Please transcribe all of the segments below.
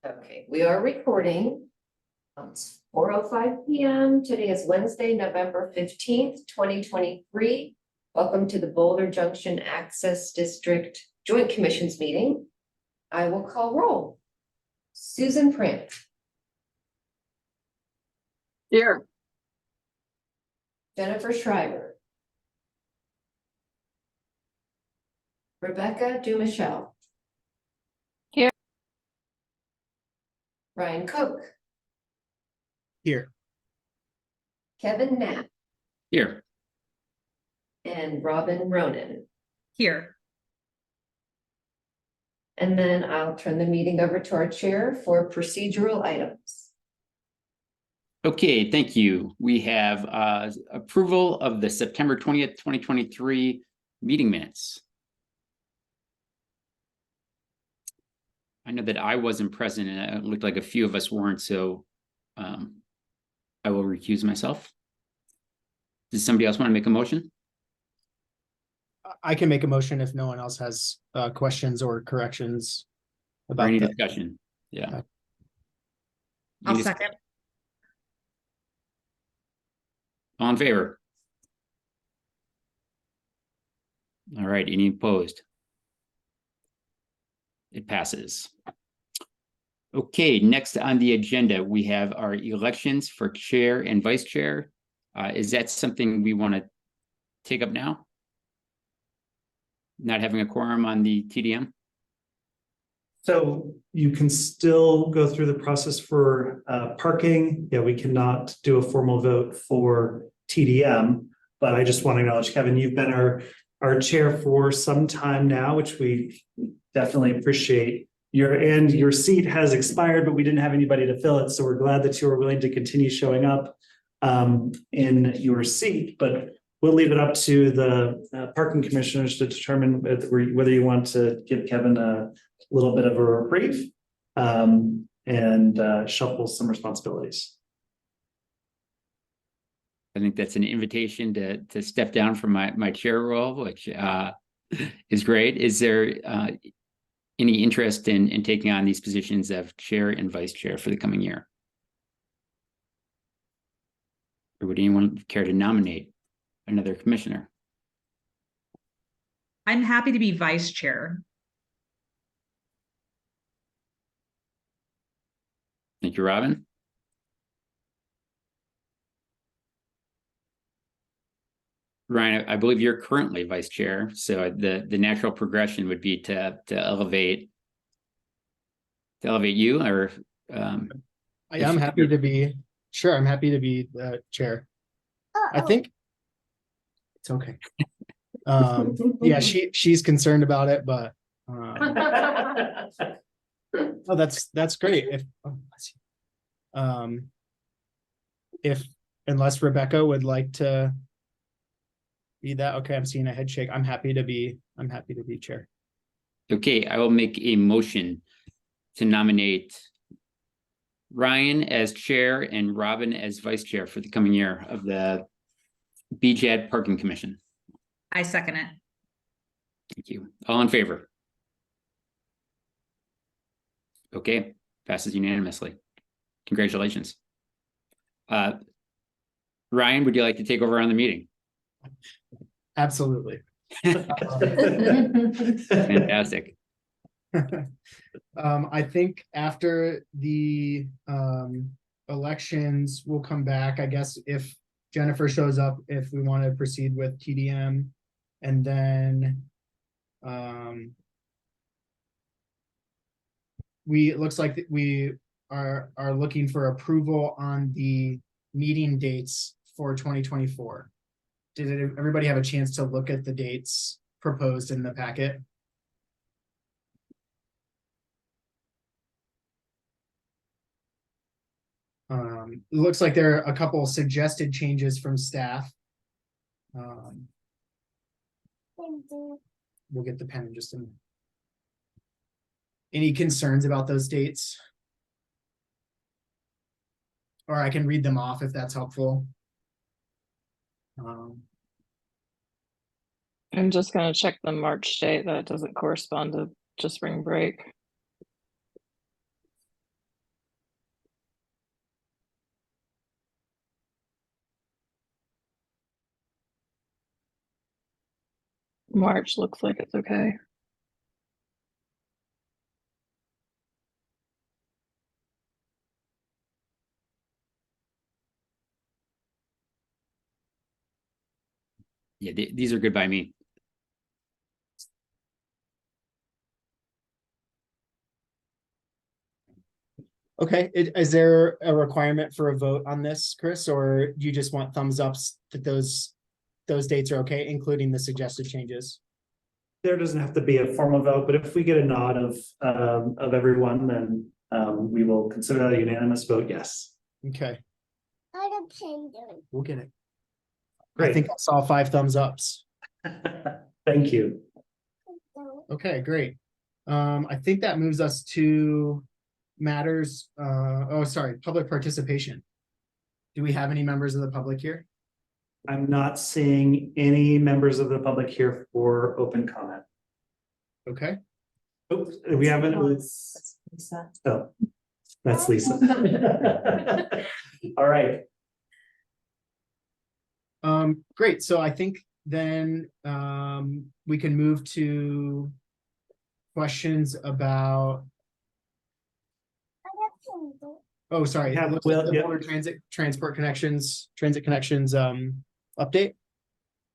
Okay, we are recording. It's 4:05 p.m. Today is Wednesday, November 15th, 2023. Welcome to the Boulder Junction Access District Joint Commissions meeting. I will call roll. Susan Print. Here. Jennifer Schreiber. Rebecca Dumichel. Here. Ryan Cook. Here. Kevin Knapp. Here. And Robin Ronan. Here. And then I'll turn the meeting over to our chair for procedural items. Okay, thank you. We have approval of the September 20th, 2023 meeting minutes. I know that I wasn't present and it looked like a few of us weren't, so I will recuse myself. Does somebody else want to make a motion? I can make a motion if no one else has questions or corrections Or about any that. discussion? Yeah. I'll Any second. All in favor? All right, any opposed? It passes. Okay, next on the agenda, we have our elections for chair and vice chair. Is that something we want to take up now? Not having a quorum on the TDM? So you can still go through the process for parking. Yeah, we cannot do a formal vote for TDM, but I just want to acknowledge, Kevin, you've been our chair for some time now, which we definitely appreciate. Your seat has expired, but we didn't have anybody to fill it. So we're glad that you were willing to continue showing up in your seat, but we'll leave it up to the parking commissioners to determine whether you want to give Kevin a little bit of a reprieve and shuffle some responsibilities. I think that's an invitation to step down from my chair role, which is great. Is there any interest in taking on these positions of chair and vice chair for the coming year? Or would anyone care to nominate another commissioner? I'm happy to be vice chair. Thank you, Robin. Ryan, I believe you're currently vice chair, so the natural progression would be to elevate you, or I am happy to be, sure, I'm happy to be the chair. I think it's okay. Yeah, she's concerned about it, but oh, that's great. If unless Rebecca would like to be that, okay, I'm seeing a head shake. I'm happy to be chair. Okay, I will make a motion to nominate Ryan as chair and Robin as vice chair for the coming year of the BJAD Parking Commission. I second it. Thank you. All in favor? Okay, passes unanimously. Congratulations. Ryan, would you like to take over on the meeting? Absolutely. Fantastic. I think after the elections, we'll come back, I guess, if Jennifer shows up, if we want to proceed with TDM, and then it looks like we are looking for approval on the meeting dates for 2024. Did everybody have a chance to look at the dates proposed in the packet? It looks like there are a couple suggested changes from staff. We'll get the pen in just a minute. Any concerns about those dates? Or I can read them off if that's helpful. I'm just going to check the March date that doesn't correspond to just spring break. March looks like it's okay. Yeah, these are good by me. Okay, is there a requirement for a vote on this, Chris, or do you just want thumbs ups that those dates are okay, including the suggested changes? There doesn't have to be a formal vote, but if we get a nod of everyone, then we will consider that a unanimous vote, yes. Okay, we'll get it. I Great. think I saw 5 thumbs ups. Thank you. Okay, great. I think that moves us to matters, public participation. Do we have any members of the public here? I'm not seeing any members of the public here for open comment. Okay, Oops, we haven't. Oh, that's Lisa. All right. great. So I think then we can move to questions about, oh, sorry. Yeah, It looks well, like the yeah. Boulder transit connections update.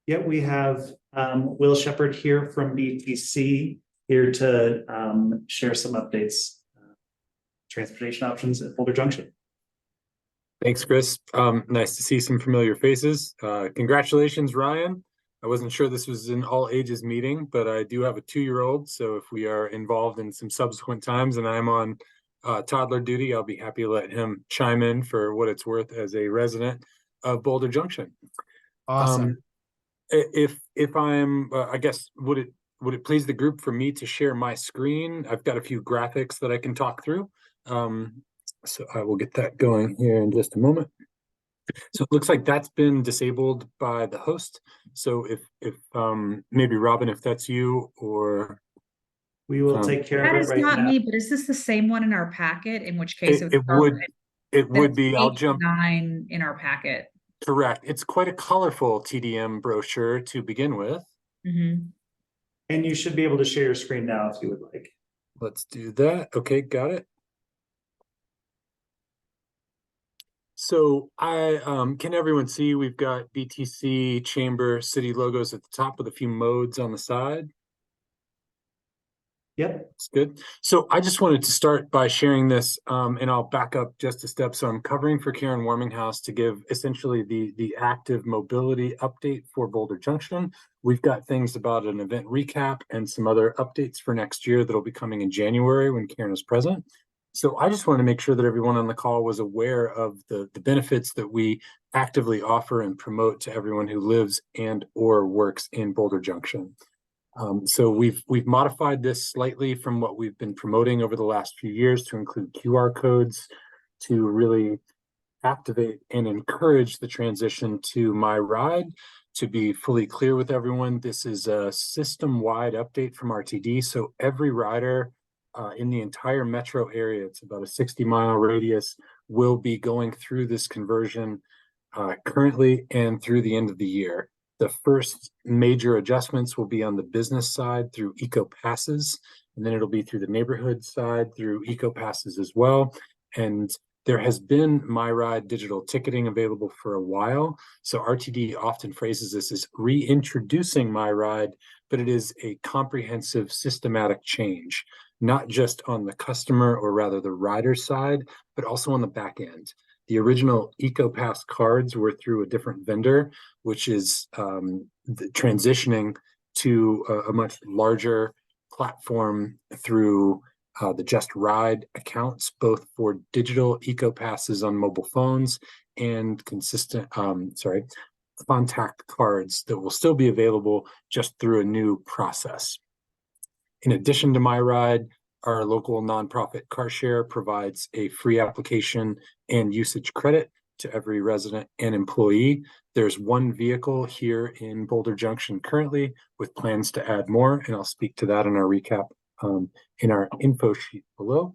Yeah, we have Will Shepherd here from BTC here to share some updates. Transportation options at Boulder Junction. Thanks, Chris. Nice to see some familiar faces. Congratulations, Ryan. I wasn't sure this was an all ages meeting, but I do have a 2-year-old. So if we are involved in some subsequent times and I'm on toddler duty, I'll be happy to let him chime in for what it's worth as a resident of Boulder Junction. Awesome. If I'm, I guess, would it please the group for me to share my screen? I've got a few graphics that I can talk through. So I will get that going here in just a moment. So it looks like that's been disabled by the host. So if maybe Robin, if that's you, or We will take care That of is it right not now. me, but is this the same one in our packet? In which case it would be. I'll jump. 9 in our packet. Correct. It's quite a colorful TDM brochure to begin with. Mhm. And you should be able to share your screen now if you would like. Let's do that. Okay, got it. So can everyone see we've got BTC, Chamber, City logos at the top with a few modes on the side? Yep. That's good. So I just wanted to start by sharing this, and I'll back up just a step. So I'm covering for Karen Warminghouse to give essentially the active mobility update for Boulder Junction. We've got things about an event recap and some other updates for next year that'll be coming in January when Karen is present. So I just want to make sure that everyone on the call was aware of the benefits that we actively offer and promote to everyone who lives and or works in Boulder Junction. So we've modified this slightly from what we've been promoting over the last few years to include QR codes to really activate and encourage the transition to My Ride. To be fully clear with everyone, this is a system-wide update from RTD. So every rider in the entire metro area, it's about a 60-mile radius, will be going through this conversion currently and through the end of the year. The first major adjustments will be on the business side through Eco Passes, and then it'll be through the neighborhood side through Eco Passes as well. And there has been My Ride digital ticketing available for a while. So RTD often phrases this as reintroducing My Ride, but it is a comprehensive systematic change, not just on the customer or rather the rider side, but also on the back end. The original EcoPass cards were through a different vendor, which is transitioning to a much larger platform through the Just Ride accounts, both for digital EcoPasses on mobile phones and contact cards that will still be available just through a new process. In addition to My Ride, our local nonprofit car share provides a free application and usage credit to every resident and employee. There's one vehicle here in Boulder Junction currently with plans to add more, and I'll speak to that in our recap in our info sheet below.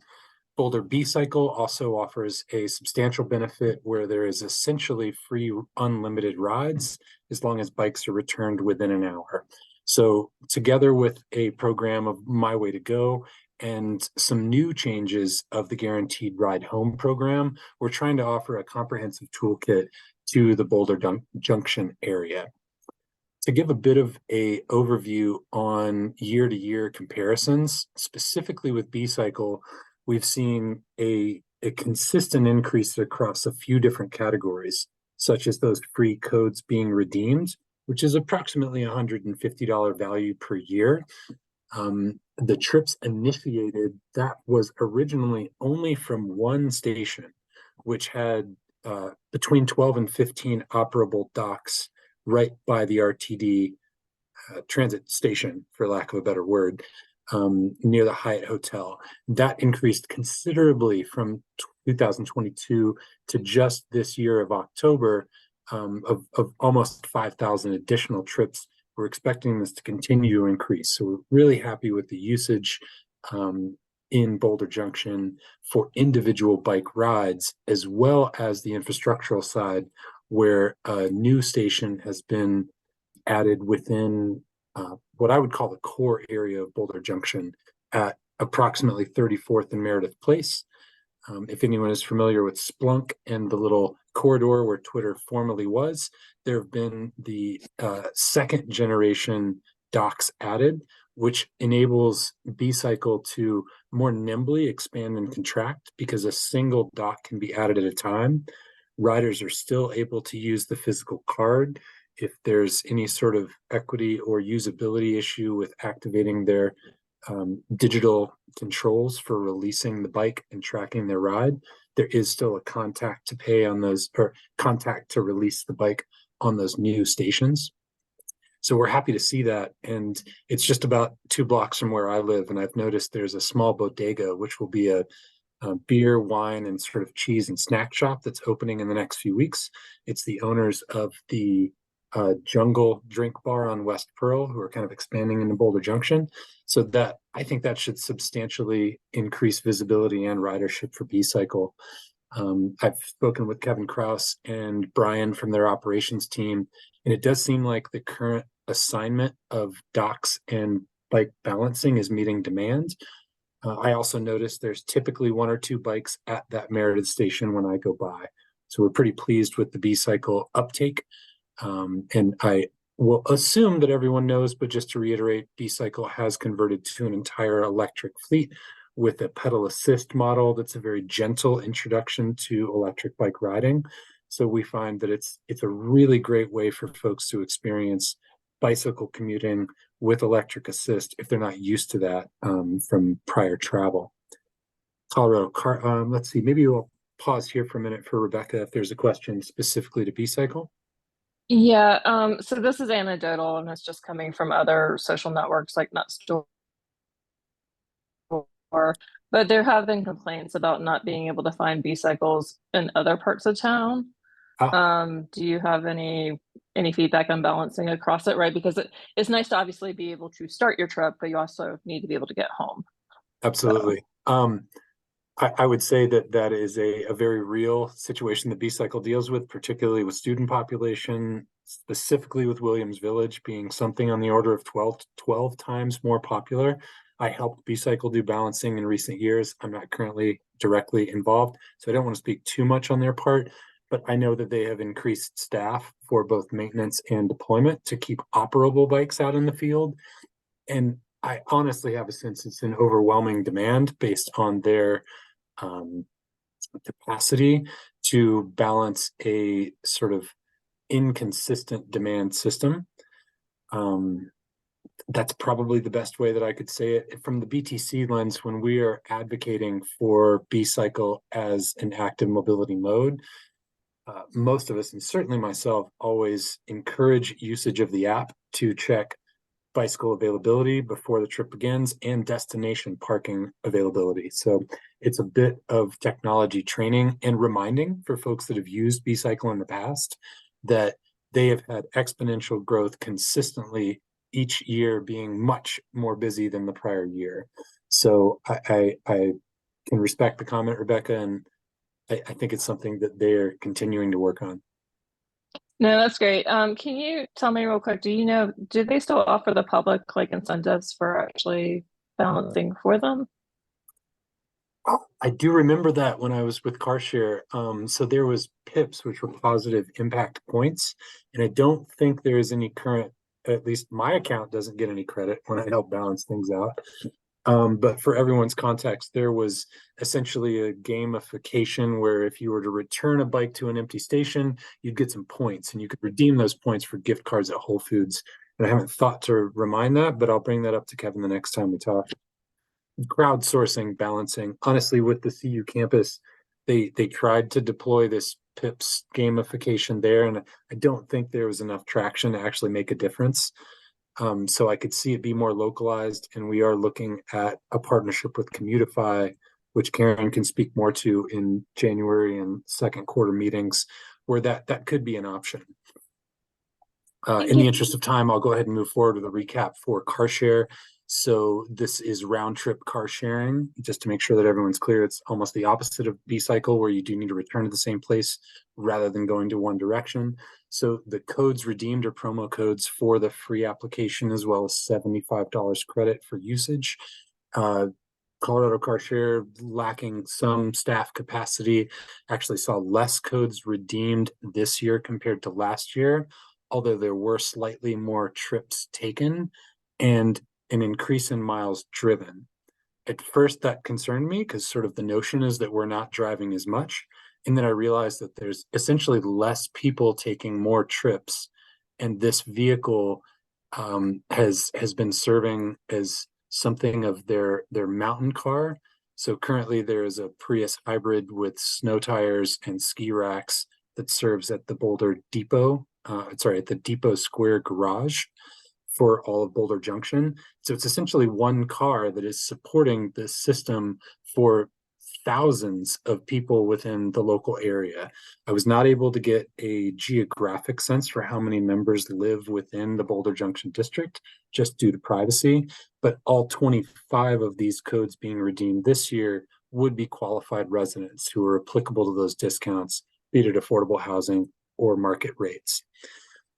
Boulder B-Cycle also offers a substantial benefit where there is essentially free unlimited rides as long as bikes are returned within an hour. So together with a program of My Way to Go and some new changes of the Guaranteed Ride Home program, we're trying to offer a comprehensive toolkit to the Boulder Junction area. To give a bit of a overview on year-to-year comparisons, specifically with B-Cycle, we've seen a consistent increase across a few different categories, such as those free codes being redeemed, which is approximately $150 value per year. The trips initiated, that was originally only from one station, which had between 12 and 15 operable docks right by the RTD transit station, for lack of a better word, near the Hyatt Hotel. That increased considerably from 2022 to just this year of October, of almost 5,000 additional trips. We're expecting this to continue to increase. So we're really happy with the usage in Boulder Junction for individual bike rides, as well as the infrastructural side, where a new station has been added within what I would call the core area of Boulder Junction at approximately 34th and Meredith Place. If anyone is familiar with Splunk and the little corridor where Twitter formerly was, there have been the second generation docks added, which enables B-Cycle to more nimbly expand and contract because a single dock can be added at a time. Riders are still able to use the physical card. If there's any sort of equity or usability issue with activating their digital controls for releasing the bike and tracking their ride, there is still a contact to pay on those, or contact to release the bike on those new stations. So we're happy to see that. And it's just about 2 blocks from where I live. And I've noticed there's a small bodega, which will be a beer, wine, and sort of cheese and snack shop that's opening in the next few weeks. It's the owners of the Jungle Drink Bar on West Pearl, who are kind of expanding into Boulder Junction. So that, I think that should substantially increase visibility and ridership for B-Cycle. I've spoken with Kevin Kraus and Brian from their operations team, and it does seem like the current assignment of docks and bike balancing is meeting demand. I also noticed there's typically 1 or 2 bikes at that Meredith station when I go by. So we're pretty pleased with the B-Cycle uptake. And I will assume that everyone knows, but just to reiterate, B-Cycle has converted to an entire electric fleet with a pedal assist model that's a very gentle introduction to electric bike riding. So we find that it's a really great way for folks to experience bicycle commuting with electric assist if they're not used to that from prior travel. Colorado, let's see, maybe we'll pause here for a minute for Rebecca if there's a question specifically to B-Cycle. Yeah, so this is anecdotal and it's just coming from other social networks like Nutstore. But there have been complaints about not being able to find B-Cycles in other parts of town. Do you have any feedback on balancing across it, right? Because it's nice to obviously be able to start your trip, but you also need to be able to get home. Absolutely. So. I would say that is a very real situation that B-Cycle deals with, particularly with student population, specifically with Williams Village being something on the order of 12 times more popular. I helped B-Cycle do balancing in recent years. I'm not currently directly involved, so I don't want to speak too much on their part, but I know that they have increased staff for both maintenance and deployment to keep operable bikes out in the field. And I honestly have a sense it's an overwhelming demand based on their capacity to balance a sort of inconsistent demand system. That's probably the best way that I could say it. From the BTC lens, when we are advocating for B-Cycle as an active mobility mode, most of us, and certainly myself, always encourage usage of the app to check bicycle availability before the trip begins and destination parking availability. So it's a bit of technology training and reminding for folks that have used B-Cycle in the past that they have had exponential growth consistently each year, being much more busy than the prior year. So I can respect the comment, Rebecca, and I think it's something that they're continuing to work on. No, that's great. Can you tell me real quick, do they still offer the public like incentives for actually balancing for them? I do remember that when I was with CarShare. So there was PIPs, which were positive impact points, and I don't think there is any current. At least my account doesn't get any credit when I help balance things out. But for everyone's context, there was essentially a gamification where if you were to return a bike to an empty station, you'd get some points, and you could redeem those points for gift cards at Whole Foods. And I haven't thought to remind that, but I'll bring that up to Kevin the next time we talk. Crowdsourcing, balancing. Honestly, with the CU campus, they tried to deploy this PIPS gamification there, and I don't think there was enough traction to actually make a difference. So I could see it be more localized, and we are looking at a partnership with Commutify, which Karen can speak more to in January and second quarter meetings, where that could be an option. In the interest of time, I'll go ahead and move forward with a recap for CarShare. So this is round trip car sharing, just to make sure that everyone's clear. It's almost the opposite of B-Cycle, where you do need to return to the same place rather than going to one direction. So the codes redeemed are promo codes for the free application, as well as $75 credit for usage. Colorado CarShare, lacking some staff capacity, actually saw less codes redeemed this year compared to last year, although there were slightly more trips taken and an increase in miles driven. At first, that concerned me because sort of the notion is that we're not driving as much. And then I realized that there's essentially less people taking more trips. And this vehicle has been serving as something of their mountain car. So currently there is a Prius hybrid with snow tires and ski racks that serves at the Boulder Depot, at the Depot Square garage for all of Boulder Junction. So it's essentially one car that is supporting the system for thousands of people within the local area. I was not able to get a geographic sense for how many members live within the Boulder Junction district, just due to privacy, but all 25 of these codes being redeemed this year would be qualified residents who are applicable to those discounts, be it at affordable housing or market rates.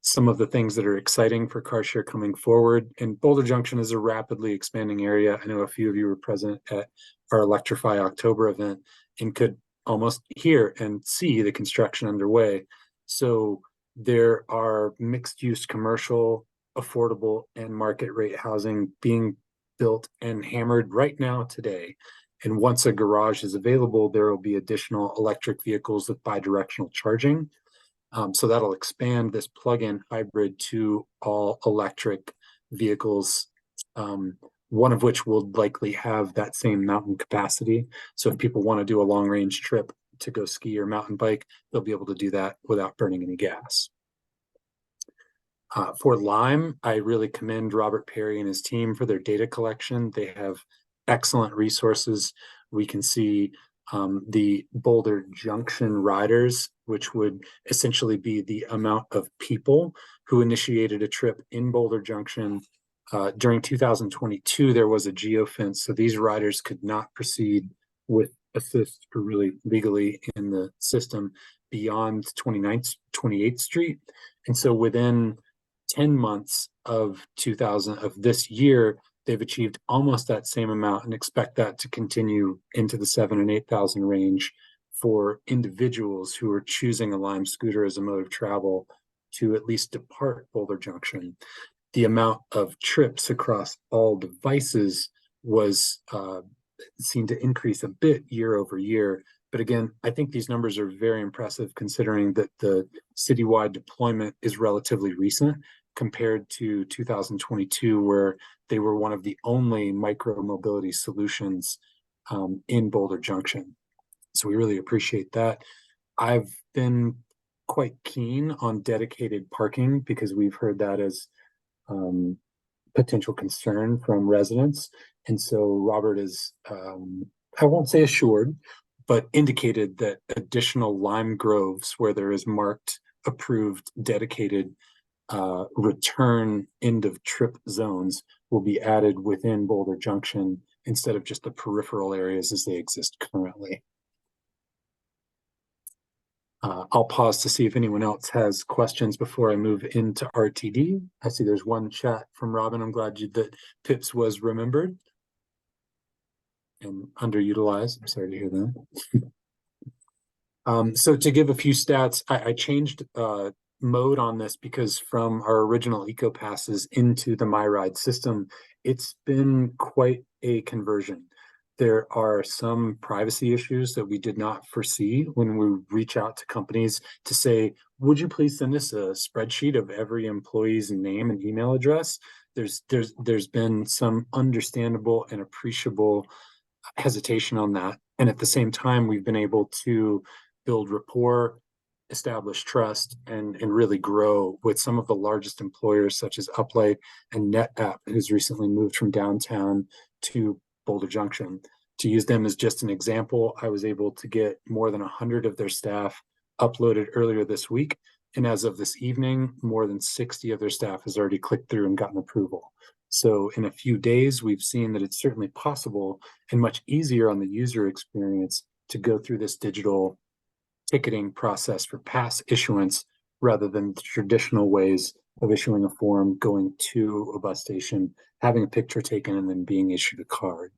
Some of the things that are exciting for CarShare coming forward, and Boulder Junction is a rapidly expanding area. I know a few of you were present at our Electrify October event and could almost hear and see the construction underway. So there are mixed use commercial, affordable, and market rate housing being built and hammered right now today. And once a garage is available, there will be additional electric vehicles with bi-directional charging. So that'll expand this plug-in hybrid to all electric vehicles, one of which will likely have that same mountain capacity. So if people want to do a long-range trip to go ski or mountain bike, they'll be able to do that without burning any gas. For Lime, I really commend Robert Perry and his team for their data collection. They have excellent resources. We can see the Boulder Junction riders, which would essentially be the amount of people who initiated a trip in Boulder Junction. During 2022, there was a geofence, so these riders could not proceed with assist or really legally in the system beyond 28th Street. And so within 10 months of this year, they've achieved almost that same amount and expect that to continue into the 7,000 and 8,000 range for individuals who are choosing a Lime scooter as a mode of travel to at least depart Boulder Junction. The amount of trips across all devices was seen to increase a bit year over year. But again, I think these numbers are very impressive considering that the citywide deployment is relatively recent compared to 2022, where they were one of the only micro mobility solutions in Boulder Junction. So we really appreciate that. I've been quite keen on dedicated parking because we've heard that as potential concern from residents. And so Robert is, I won't say assured, but indicated that additional lime groves where there is marked, approved, dedicated return end of trip zones will be added within Boulder Junction instead of just the peripheral areas as they exist currently. I'll pause to see if anyone else has questions before I move into RTD. I see there's one chat from Robin. I'm glad that PIPS was remembered and underutilized. I'm sorry to hear that. So to give a few stats, I changed mode on this because from our original eco passes into the MyRide system, it's been quite a conversion. There are some privacy issues that we did not foresee when we reach out to companies to say, would you please send us a spreadsheet of every employee's name and email address? There's been some understandable and appreciable hesitation on that. And at the same time, we've been able to build rapport, establish trust, and really grow with some of the largest employers such as Uplight and NetApp, who's recently moved from downtown to Boulder Junction. To use them as just an example, I was able to get more than 100 of their staff uploaded earlier this week. And as of this evening, more than 60 of their staff has already clicked through and gotten approval. So in a few days, we've seen that it's certainly possible and much easier on the user experience to go through this digital ticketing process for pass issuance rather than the traditional ways of issuing a form, going to a bus station, having a picture taken, and then being issued a card.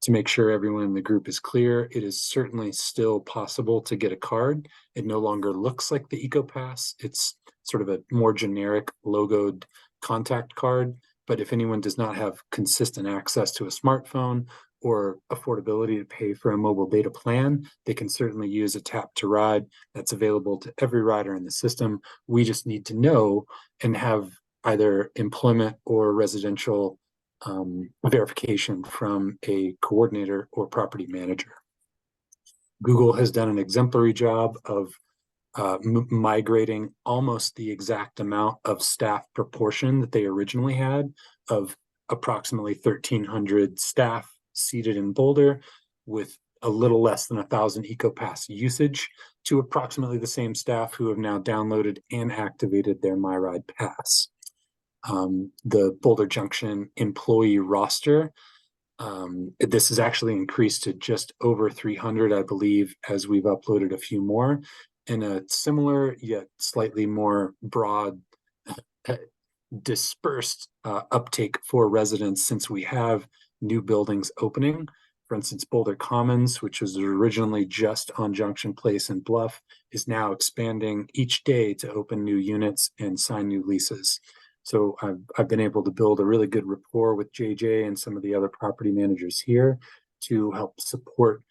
To make sure everyone in the group is clear, it is certainly still possible to get a card. It no longer looks like the EcoPass. It's sort of a more generic logoed contact card. But if anyone does not have consistent access to a smartphone or affordability to pay for a mobile data plan, they can certainly use a tap to ride that's available to every rider in the system. We just need to know and have either employment or residential verification from a coordinator or property manager. Google has done an exemplary job of migrating almost the exact amount of staff proportion that they originally had, of approximately 1,300 staff seated in Boulder with a little less than 1,000 EcoPass usage, to approximately the same staff who have now downloaded and activated their MyRide Pass. The Boulder Junction employee roster, this has actually increased to just over 300, I believe, as we've uploaded a few more, in a similar yet slightly more broad dispersed uptake for residents, since we have new buildings opening. For instance, Boulder Commons, which was originally just on Junction Place and Bluff, is now expanding each day to open new units and sign new leases. So I've been able to build a really good rapport with JJ and some of the other property managers here to help support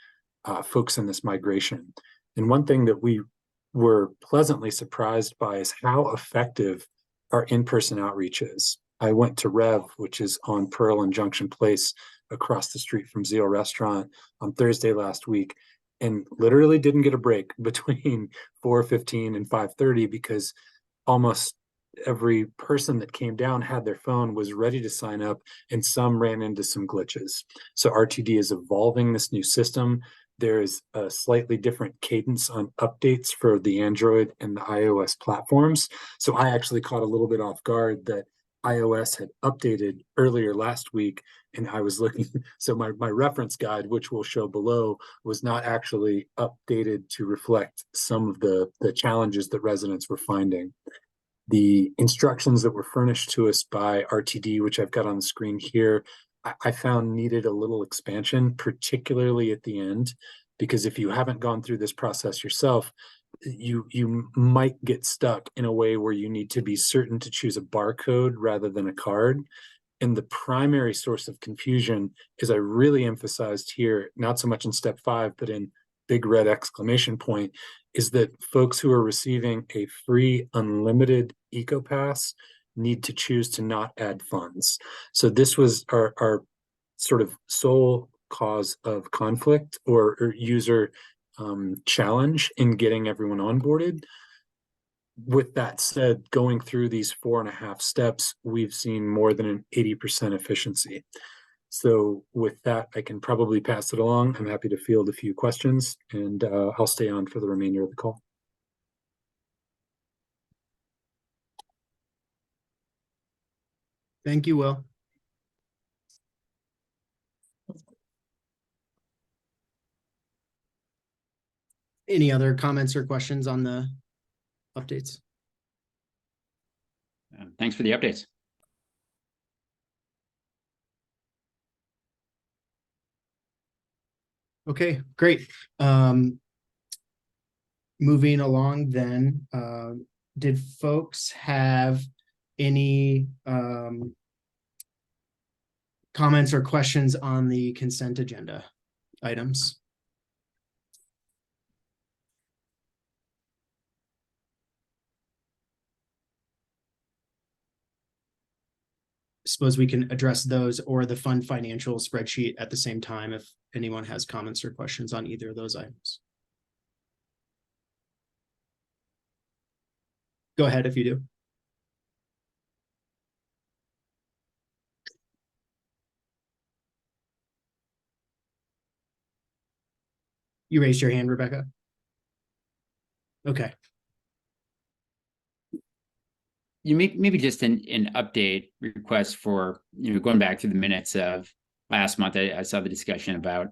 folks in this migration. And one thing that we were pleasantly surprised by is how effective our in-person outreach is. I went to Rev, which is on Pearl and Junction Place across the street from Zeal Restaurant on Thursday last week, and literally didn't get a break between 4:15 and 5:30 because almost every person that came down had their phone, was ready to sign up, and some ran into some glitches. So RTD is evolving this new system. There is a slightly different cadence on updates for the Android and the iOS platforms. So I actually caught a little bit off guard that iOS had updated earlier last week, and I was looking, so my reference guide, which we'll show below, was not actually updated to reflect some of the challenges that residents were finding. The instructions that were furnished to us by RTD, which I've got on the screen here, I found needed a little expansion, particularly at the end, because if you haven't gone through this process yourself, you might get stuck in a way where you need to be certain to choose a barcode rather than a card. And the primary source of confusion, is I really emphasized here, not so much in step 5, but in big red exclamation point, is that folks who are receiving a free unlimited EcoPass need to choose to not add funds. So this was our sort of sole cause of conflict or user challenge in getting everyone onboarded. With that said, going through these 4.5 steps, we've seen more than an 80% efficiency. So with that, I can probably pass it along. I'm happy to field a few questions, and I'll stay on for the remainder of the call. Thank you, Will. Any other comments or questions on the updates? Thanks for the updates. Okay, great. Moving along then, did folks have any comments or questions on the consent agenda items? Suppose we can address those or the fund financial spreadsheet at the same time if anyone has comments or questions on either of those items. Go ahead if you do. You raised your hand, Rebecca. Okay. You maybe just an update request for, going back to the minutes of last month. I saw the discussion about,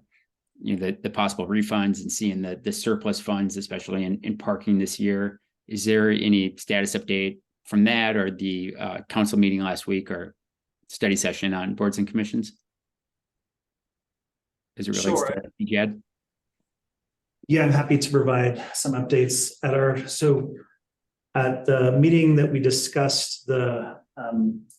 the possible refunds and seeing the surplus funds, especially in parking this year. Is there any status update from that or the council meeting last week or study session on boards and commissions? As it relates to EGAD? Yeah, I'm happy to provide some updates at the meeting that we discussed the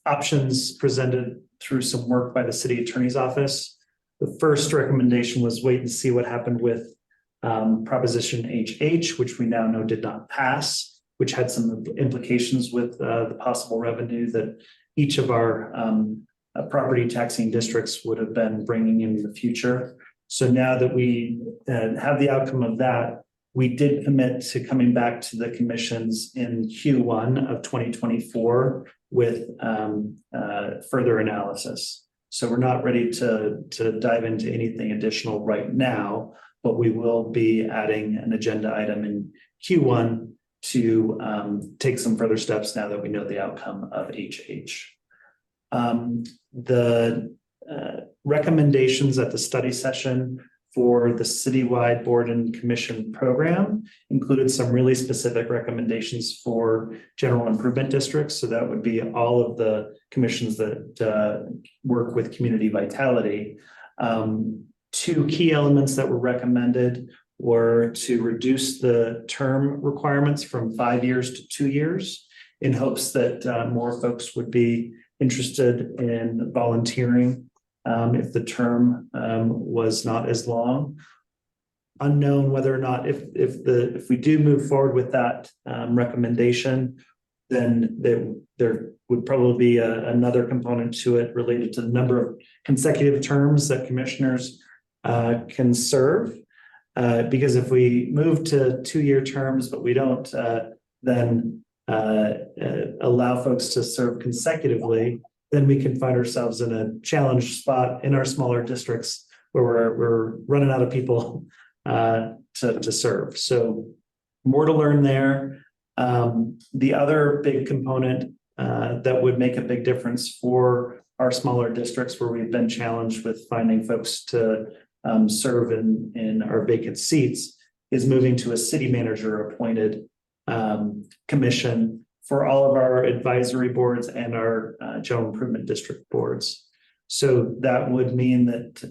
options presented through some work by the city attorney's office. The first recommendation was wait and see what happened with Proposition HH, which we now know did not pass, which had some implications with the possible revenue that each of our property taxing districts would have been bringing in the future. So now that we have the outcome of that, we did commit to coming back to the commissions in Q1 of 2024 with further analysis. So we're not ready to dive into anything additional right now, but we will be adding an agenda item in Q1 to take some further steps now that we know the outcome of HH. The recommendations at the study session for the citywide board and commission program included some really specific recommendations for general improvement districts. So that would be all of the commissions that work with community vitality. Two key elements that were recommended were to reduce the term requirements from 5 years to 2 years in hopes that more folks would be interested in volunteering if the term was not as long. Unknown whether or not if we do move forward with that recommendation, then there would probably be another component to it related to the number of consecutive terms that commissioners can serve. Because if we move to 2-year terms, but we don't then allow folks to serve consecutively, then we can find ourselves in a challenged spot in our smaller districts where we're running out of people to serve. So more to learn there. The other big component that would make a big difference for our smaller districts where we've been challenged with finding folks to serve in our vacant seats is moving to a city manager appointed commission for all of our advisory boards and our general improvement district boards. So that would mean that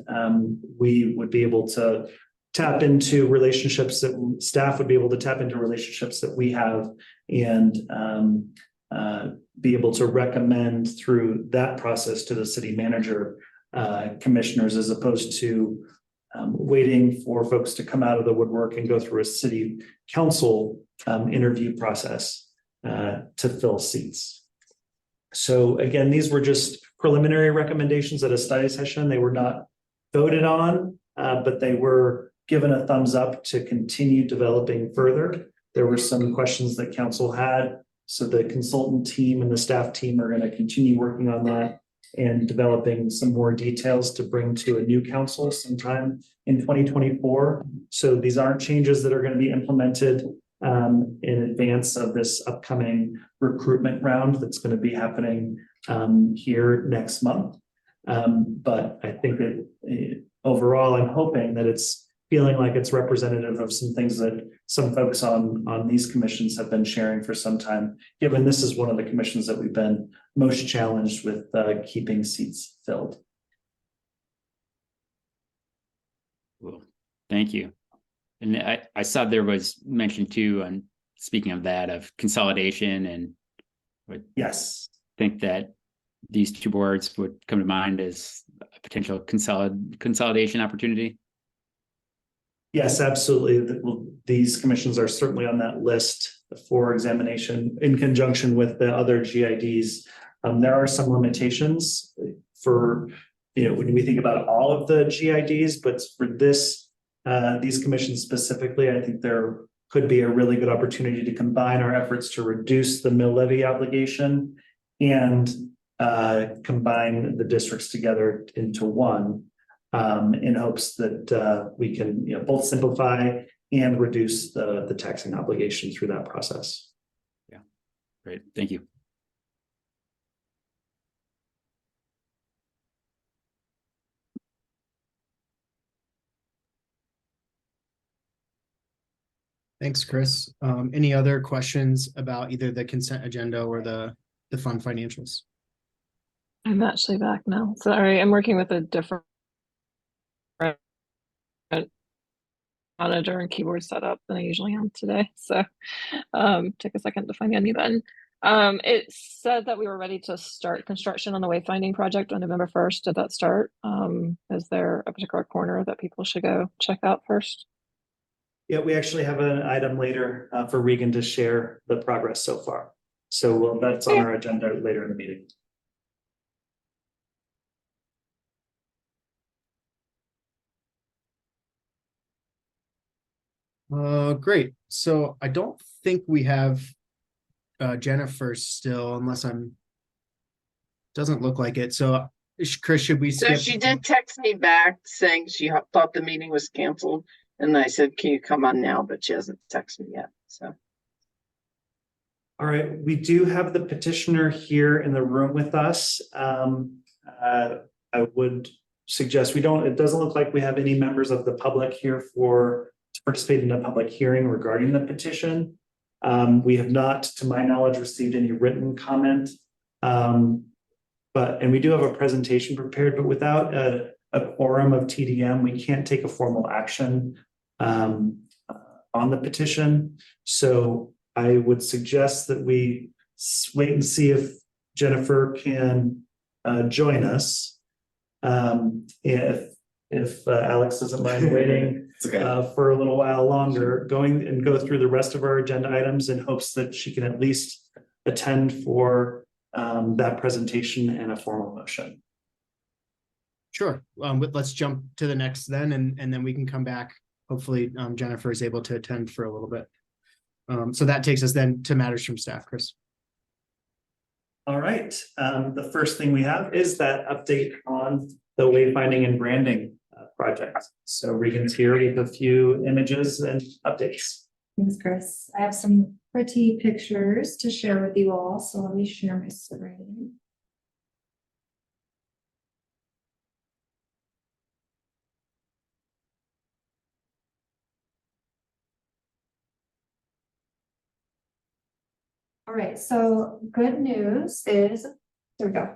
we would be able to tap into relationships that staff would be able to tap into relationships that we have and be able to recommend through that process to the city manager commissioners, as opposed to waiting for folks to come out of the woodwork and go through a city council interview process to fill seats. So again, these were just preliminary recommendations at a study session. They were not voted on, but they were given a thumbs up to continue developing further. There were some questions that council had. So the consultant team and the staff team are going to continue working on that and developing some more details to bring to a new council sometime in 2024. So these aren't changes that are going to be implemented in advance of this upcoming recruitment round that's going to be happening here next month. But I think that overall, I'm hoping that it's feeling like it's representative of some things that some folks on these commissions have been sharing for some time, given this is one of the commissions that we've been most challenged with keeping seats filled. Cool. Thank you. And I saw there was mention too, on speaking of that, of consolidation, and would Yes. think that these two boards would come to mind as a potential consolidation opportunity. Yes, absolutely. These commissions are certainly on that list for examination in conjunction with the other GIDs. There are some limitations for, when we think about all of the GIDs, but for these commissions specifically, I think there could be a really good opportunity to combine our efforts to reduce the mill levy obligation and combine the districts together into one, in hopes that we can both simplify and reduce the taxing obligation through that process. Yeah, great. Thank you. Thanks, Chris. Any other questions about either the consent agenda or the fund financials? I'm actually back now. Sorry, I'm working with a different monitor and keyboard setup than I usually am today. So took a second to find the unmute button. It said that we were ready to start construction on the wayfinding project on November 1st. Did that start? Is there a particular corner that people should go check out first? Yeah, we actually have an item later for Regan to share the progress so far. So that's on our agenda later in the meeting. Great. So I don't think we have Jennifer still, unless doesn't look like it. So Chris, should we So skip? she did text me back saying she thought the meeting was canceled. And I said, can you come on now? But she hasn't texted me yet. So. All right, we do have the petitioner here in the room with us. I would suggest it doesn't look like we have any members of the public here to participate in a public hearing regarding the petition. We have not, to my knowledge, received any written comment. And we do have a presentation prepared, but without a quorum of TDM, we can't take a formal action on the petition. So I would suggest that we wait and see if Jennifer can join us. If Alex doesn't mind waiting for a little while longer, go through the rest of our agenda items in hopes that she can at least attend for that presentation and a formal motion. Sure. Let's jump to the next then, and then we can come back. Hopefully, Jennifer is able to attend for a little bit. So that takes us then to matters from staff, Chris. All right. The first thing we have is that update on the wayfinding and branding project. So Regan's here with a few images and updates. Thanks, Chris. I have some pretty pictures to share with you all, so let me share my screen. All right, so good news is, there we go.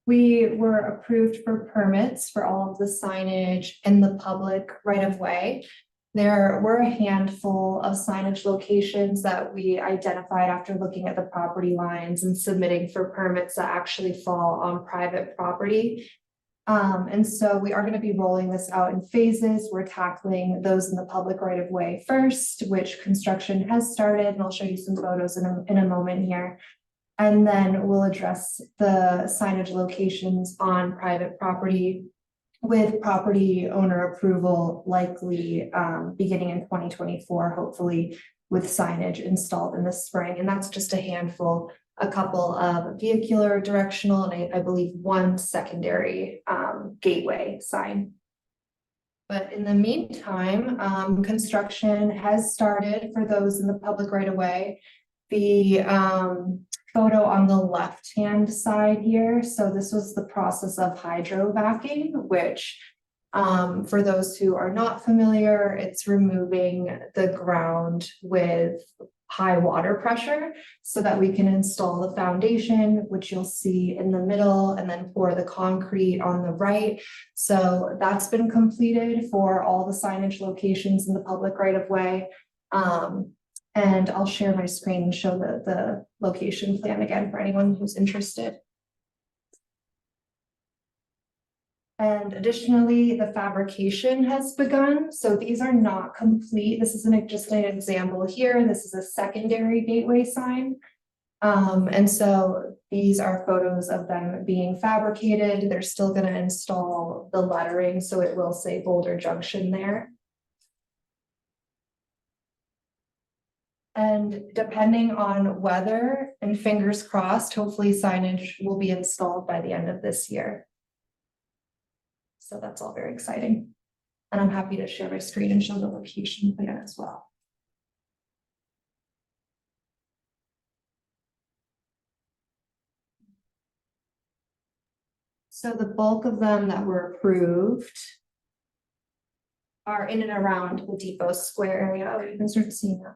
We were approved for permits for all of the signage in the public right of way. There were a handful of signage locations that we identified after looking at the property lines and submitting for permits that actually fall on private property. And so we are going to be rolling this out in phases. We're tackling those in the public right of way first, which construction has started, and I'll show you some photos in a moment here. And then we'll address the signage locations on private property with property owner approval, likely beginning in 2024, hopefully with signage installed in the spring. And that's just a handful, a couple of vehicular, directional, and I believe one secondary gateway sign. But in the meantime, construction has started for those in the public right of way. The photo on the left-hand side here. So this was the process of hydrovacing, which For those who are not familiar, it's removing the ground with high water pressure so that we can install the foundation, which you'll see in the middle, and then pour the concrete on the right. So that's been completed for all the signage locations in the public right of way. And I'll share my screen and show the location plan again for anyone who's interested. And additionally, the fabrication has begun. So these are not complete. This is just an example here. This is a secondary gateway sign. And so these are photos of them being fabricated. They're still going to install the lettering, so it will say Boulder Junction there. And depending on weather and fingers crossed, hopefully signage will be installed by the end of this year. So that's all very exciting. And I'm happy to share my screen and show the location plan as well. So the bulk of them that were approved are in and around the Depot Square area. Oh, you can start seeing that.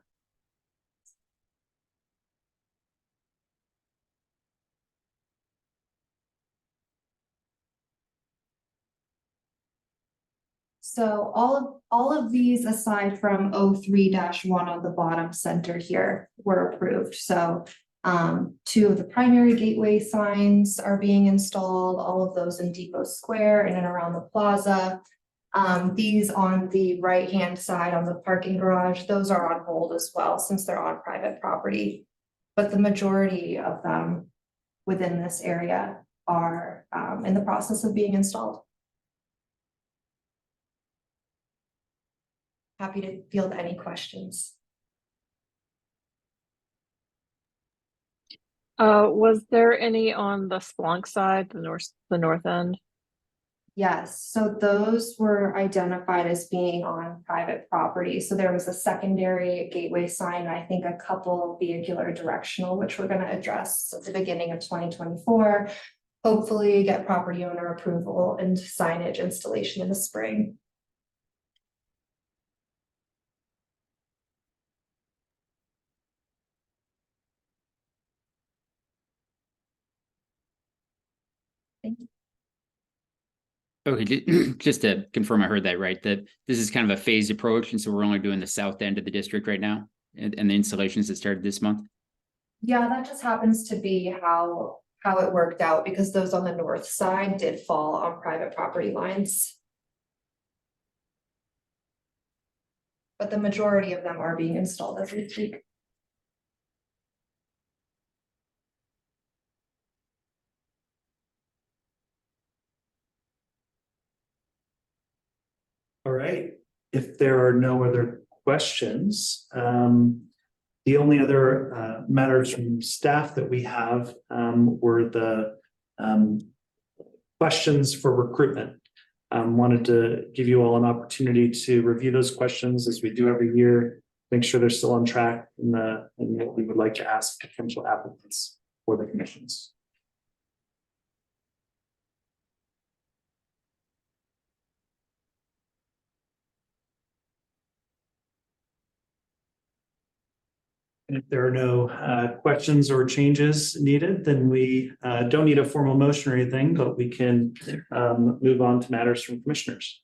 So all of these, aside from 03-1 on the bottom center here, were approved. So 2 of the primary gateway signs are being installed, all of those in Depot Square in and around the plaza. These on the right-hand side on the parking garage, those are on hold as well since they're on private property. But the majority of them within this area are in the process of being installed. Happy to field any questions. Was there any on the Splunk side, the north end? Yes, so those were identified as being on private property. So there was a secondary gateway sign, I think a couple vehicular directional, which we're going to address at the beginning of 2024. Hopefully get property owner approval and signage installation in the spring. Thank you. Okay, just to confirm I heard that right, that this is kind of a phased approach, and so we're only doing the south end of the district right now, and the installations that started this month? Yeah, that just happens to be how it worked out, because those on the north side did fall on private property lines. But the majority of them are being installed as we speak. All right, if there are no other questions, the only other matters from staff that we have were the questions for recruitment. Wanted to give you all an opportunity to review those questions as we do every year, make sure they're still on track and what we would like to ask potential applicants for the commissions. And if there are no questions or changes needed, then we don't need a formal motion or anything, but we can move on to matters from commissioners.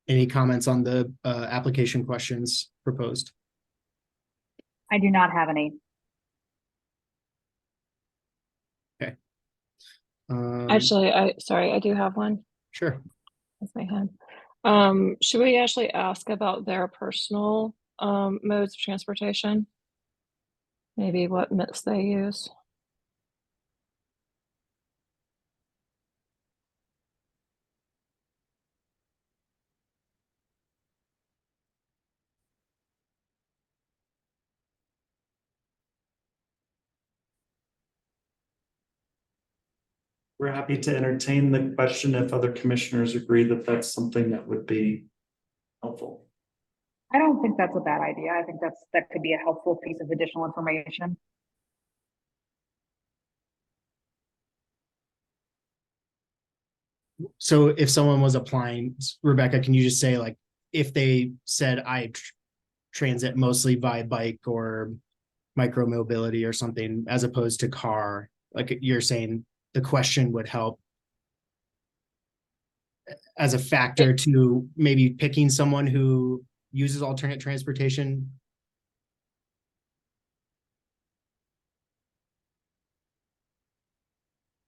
Any comments on the application questions proposed? I do not have any. Actually, I do have one. Sure. That's my hand. Should we actually ask about their personal modes of transportation? Maybe what MITs they use. We're happy to entertain the question if other commissioners agree that that's something that would be helpful. I don't think that's a bad idea. I think that could be a helpful piece of additional information. So if someone was applying, Rebecca, can you just say like, if they said transit mostly by bike or micro mobility or something, as opposed to car, like you're saying, the question would help as a factor to maybe picking someone who uses alternate transportation?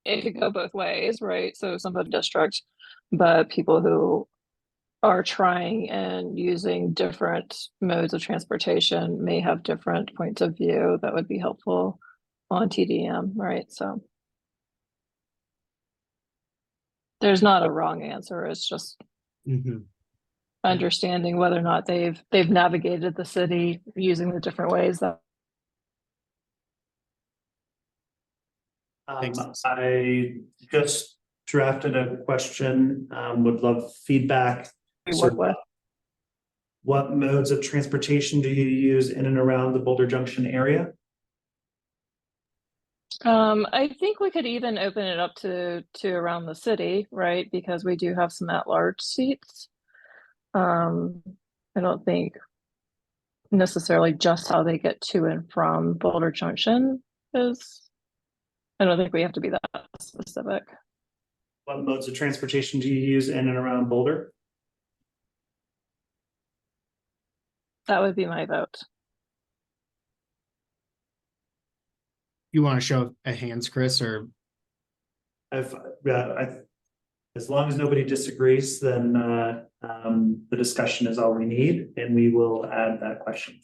It could go both ways, right? So some of the district, but people who are trying and using different modes of transportation may have different points of view that would be helpful on TDM, right? So there's not a wrong answer. It's just Mhm. understanding whether or not they've navigated the city using the different ways that. Thanks. I just drafted a question, would love feedback. We So work with. what modes of transportation do you use in and around the Boulder Junction area? I think we could even open it up to around the city, right? Because we do have some at-large seats. I don't think necessarily just how they get to and from Boulder Junction is. I don't think we have to be that specific. What modes of transportation do you use in and around Boulder? That would be my vote. You want to show a hands, Chris, or As long as nobody disagrees, then the discussion is all we need, and we will add that question.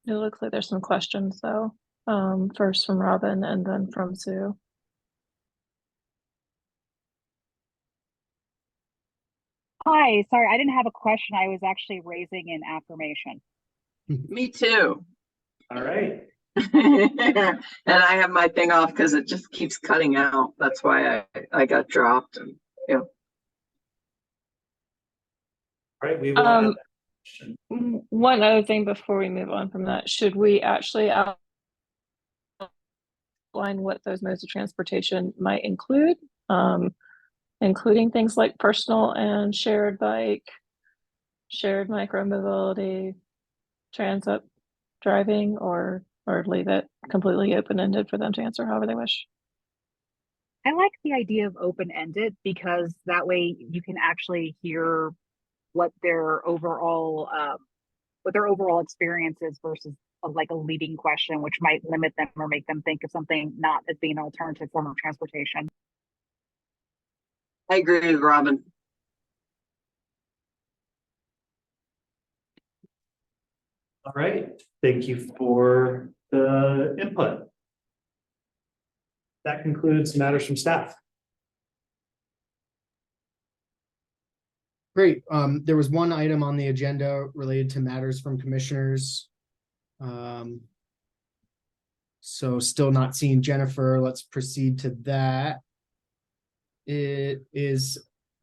It looks like there's some questions though. First from Robin and then from Sue. Hi, sorry, I didn't have a question. I was actually raising an affirmation. Me too. All right. And I have my thing off because it just keeps cutting out. That's why I got dropped. And yeah. All right, we will add that question. One other thing before we move on from that, should we actually outline what those modes of transportation might include? Including things like personal and shared bike, shared micromobility, transit driving, or leave it completely open-ended for them to answer however they wish. I like the idea of open-ended because that way you can actually hear what their overall experience is versus like a leading question, which might limit them or make them think of something not as being an alternative form of transportation. I agree with Robin. All right, thank you for the input. That concludes matters from staff. great. There was one item on the agenda related to matters from commissioners. So still not seeing Jennifer. Let's proceed to that. It is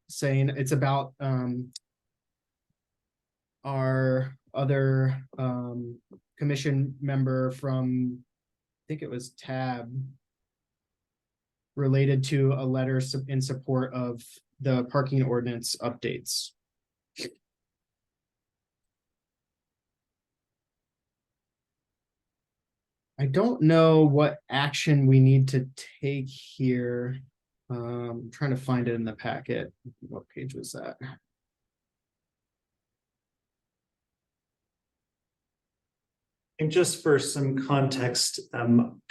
saying it's about our other commission member from, I think it was Tab, related to a letter in support of the parking ordinance updates. I don't know what action we need to take here. I'm trying to find it in the packet. What page was that? And just for some context,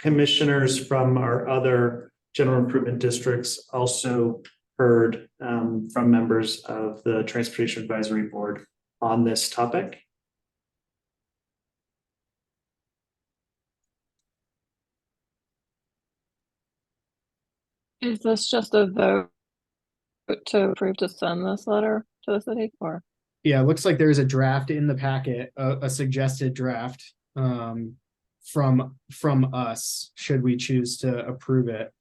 commissioners from our other general improvement districts also heard from members of the Transportation Advisory Board on this topic. Is this just a vote to approve to send this letter to the city, or? Yeah, it looks like there's a draft in the packet, a suggested draft from us, should we choose to approve it.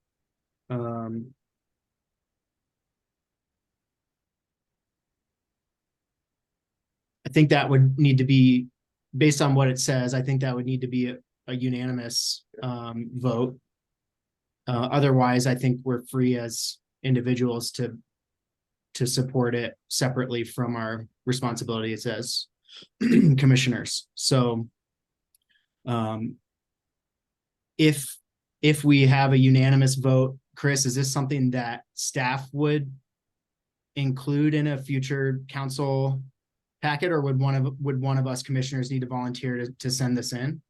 think that would need to be, based on what it says, I think that would need to be a unanimous vote. Otherwise, I think we're free as individuals to support it separately from our responsibilities as commissioners. So if we have a unanimous vote, Chris, is this something that staff would include in a future council packet, or would one of us commissioners need to volunteer to send this in?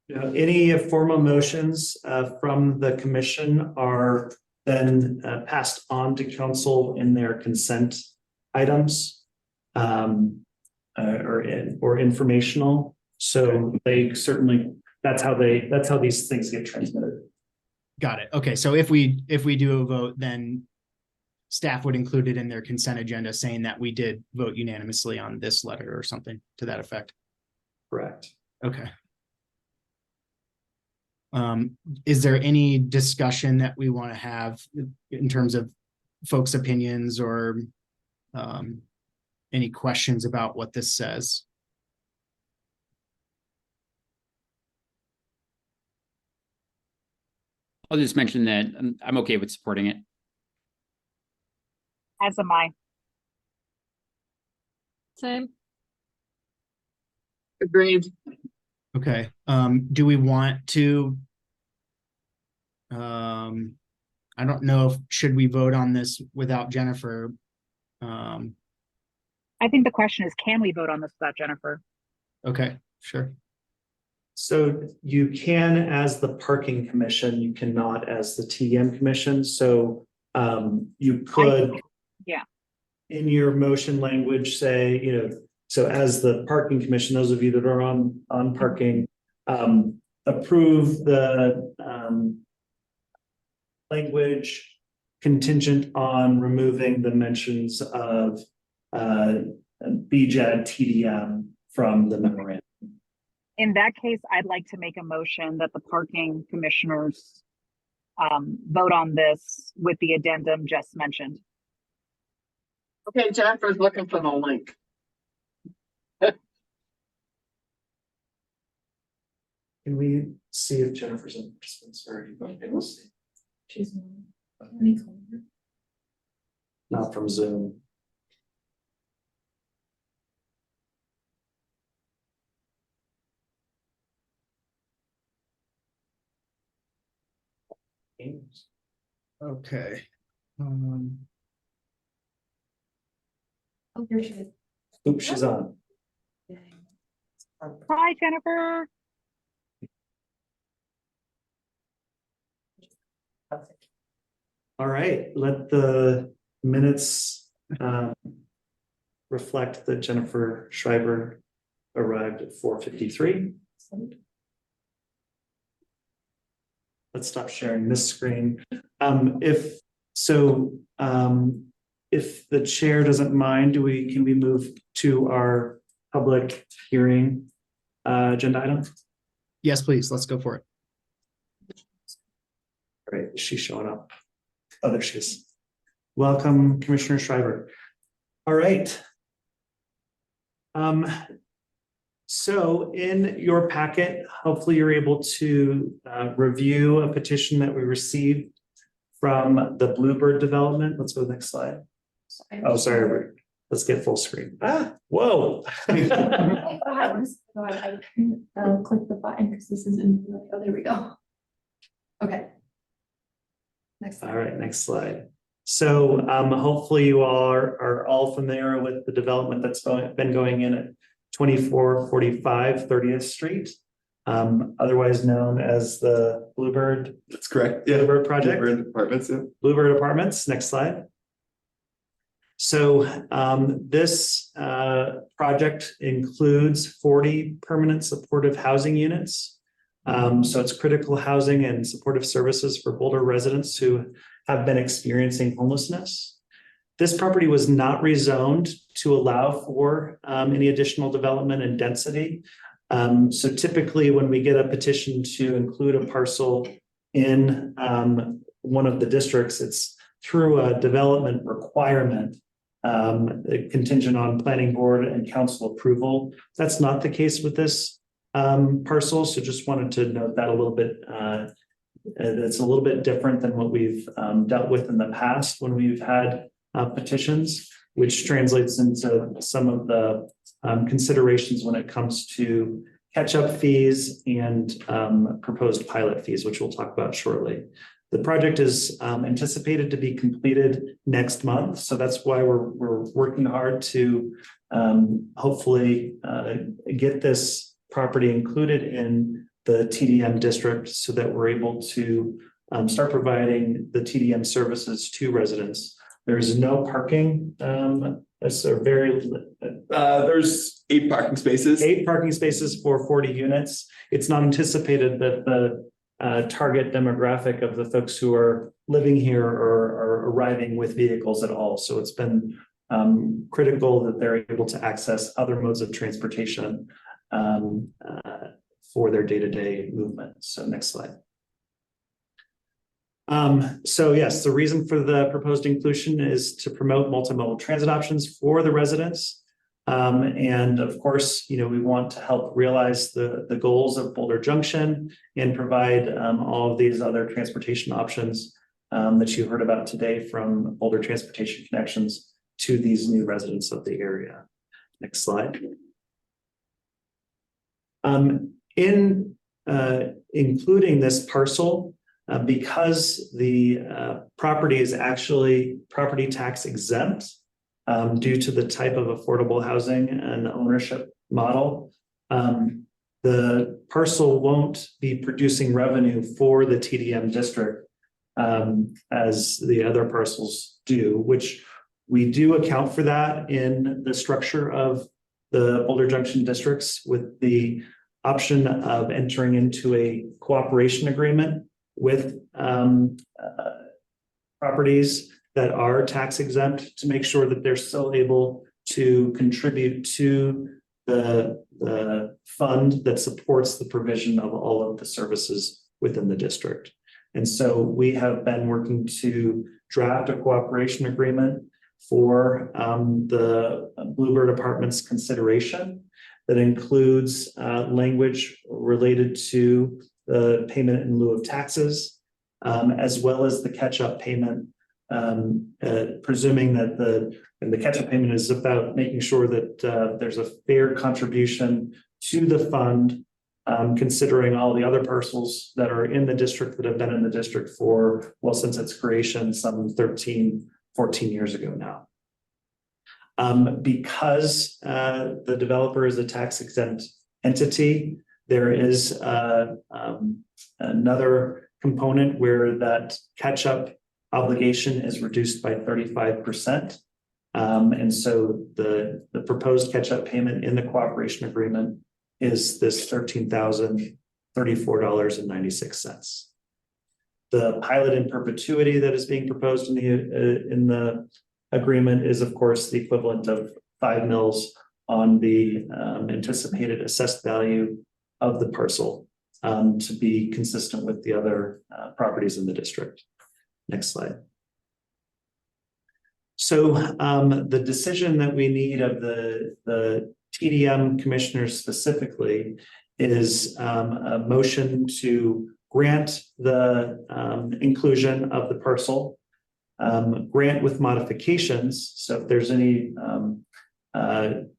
Any formal motions from the commission are then passed on to council in their consent items or informational. So they certainly, that's how these things get transmitted. Got it. Okay, so if we do a vote, then staff would include it in their consent agenda saying that we did vote unanimously on this letter or something to that effect. Correct. Okay. Is there any discussion that we want to have in terms of folks' opinions or any questions about what this says? I'll just mention that I'm okay with supporting it. As am I. Same. Agreed. Okay, do we want to, I don't know if, should we vote on this without Jennifer? I think the question is, can we vote on this without Jennifer? Okay, sure. So you can as the parking commission, you cannot as the TDM commission. So you could, yeah, in your motion language, say, so as the parking commission, those of you that are on parking, approve the language contingent on removing the mentions of BJAD TDM from the memorandum. in that case, I'd like to make a motion that the parking commissioners vote on this with the addendum just mentioned. Okay, Jennifer's looking for the link. Can we see if Jennifer's in participants or able to see? She's Not from Zoom. Okay. oh, here she is. Oops, she's on. Hi, Jennifer. All right, let the minutes reflect that Jennifer Schreiber arrived at 4:53. Let's stop sharing this screen. If the chair doesn't mind, can we move to our public hearing agenda item? Yes, please. Let's go for it. All right, she's showing up. Oh, there she is. Welcome, Commissioner Schreiber. All right. So in your packet, hopefully you're able to review a petition that we received from the Bluebird development. Let's go to the next slide. Oh, sorry. Let's get full screen. Whoa. I click the button because this isn't, oh, there we go. Okay. Next slide. All right, next slide. So hopefully you all are all familiar with the development that's been going in at 2445 30th Street, otherwise known as the Bluebird. That's correct. Yeah. Bluebird project. Bluebird Apartments. Yeah. Bluebird Apartments. Next slide. So this project includes 40 permanent supportive housing units. So it's critical housing and supportive services for Boulder residents who have been experiencing homelessness. This property was not rezoned to allow for any additional development and density. So typically when we get a petition to include a parcel in one of the districts, it's through a development requirement contingent on planning board and council approval. That's not the case with this parcel, so just wanted to note that a little bit. It's a little bit different than what we've dealt with in the past when we've had petitions, which translates into some of the considerations when it comes to catch-up fees and proposed pilot fees, which we'll talk about shortly. The project is anticipated to be completed next month, so that's why we're working hard to hopefully get this property included in the TDM district so that we're able to start providing the TDM services to residents. There's no parking. There's 8 parking spaces. 8 parking spaces for 40 units. It's not anticipated that the target demographic of the folks who are living here are arriving with vehicles at all. So it's been critical that they're able to access other modes of transportation for their day-to-day movement. So next slide. So yes, the reason for the proposed inclusion is to promote multimodal transit options for the residents. And of course, we want to help realize the goals of Boulder Junction and provide all of these other transportation options that you heard about today from Boulder Transportation Connections to these new residents of the area. Next slide. In including this parcel, because the property is actually property tax exempt, due to the type of affordable housing and ownership model, the parcel won't be producing revenue for the TDM district as the other parcels do, which we do account for that in the structure of the Boulder Junction districts with the option of entering into a cooperation agreement with properties that are tax exempt to make sure that they're still able to contribute to the fund that supports the provision of all of the services within the district. And so we have been working to draft a cooperation agreement for the Bluebird Apartments consideration that includes language related to the payment in lieu of taxes, as well as the catch-up payment, presuming that the catch-up payment is about making sure that there's a fair contribution to the fund, considering all the other parcels that are in the district that have been in the district for, well, since its creation some 13, 14 years ago now. Because the developer is a tax exempt entity, there is another component where that catch-up obligation is reduced by 35%. And so the proposed catch-up payment in the cooperation agreement is this $13,034.96. The pilot in perpetuity that is being proposed in the agreement is, of course, the equivalent of 5 mils on the anticipated assessed value of the parcel to be consistent with the other properties in the district. Next slide. So the decision that we need of the TDM commissioners specifically is a motion to grant the inclusion of the parcel, grant with modifications. So if there's any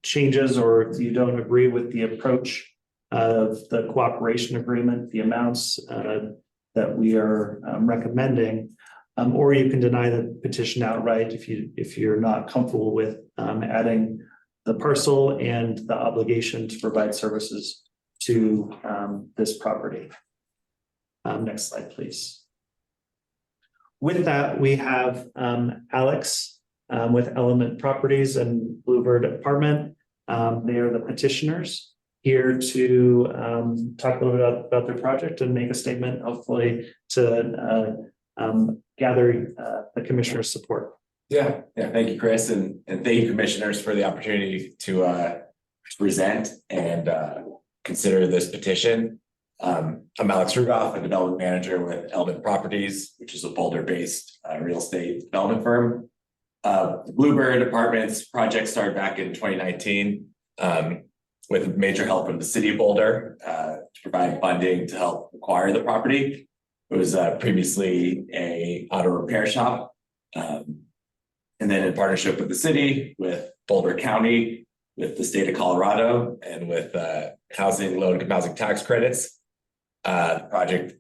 changes or if you don't agree with the approach of the cooperation agreement, the amounts that we are recommending, or you can deny the petition outright if you're not comfortable with adding the parcel and the obligation to provide services to this property. Next slide, please. With that, we have Alex with Element Properties and Bluebird Apartment. They are the petitioners here to talk a little bit about their project and make a statement, hopefully to gather the commissioner's support. Yeah. Thank you, Chris, and thank you, commissioners, for the opportunity to present and consider this petition. I'm Alex Rugoff, a development manager with Element Properties, which is a Boulder-based real estate development firm. Bluebird Apartments project started back in 2019 with major help from the city of Boulder to provide funding to help acquire the property. It was previously a auto repair shop. And then in partnership with the city, with Boulder County, with the state of Colorado, and with housing low-income housing tax credits, the project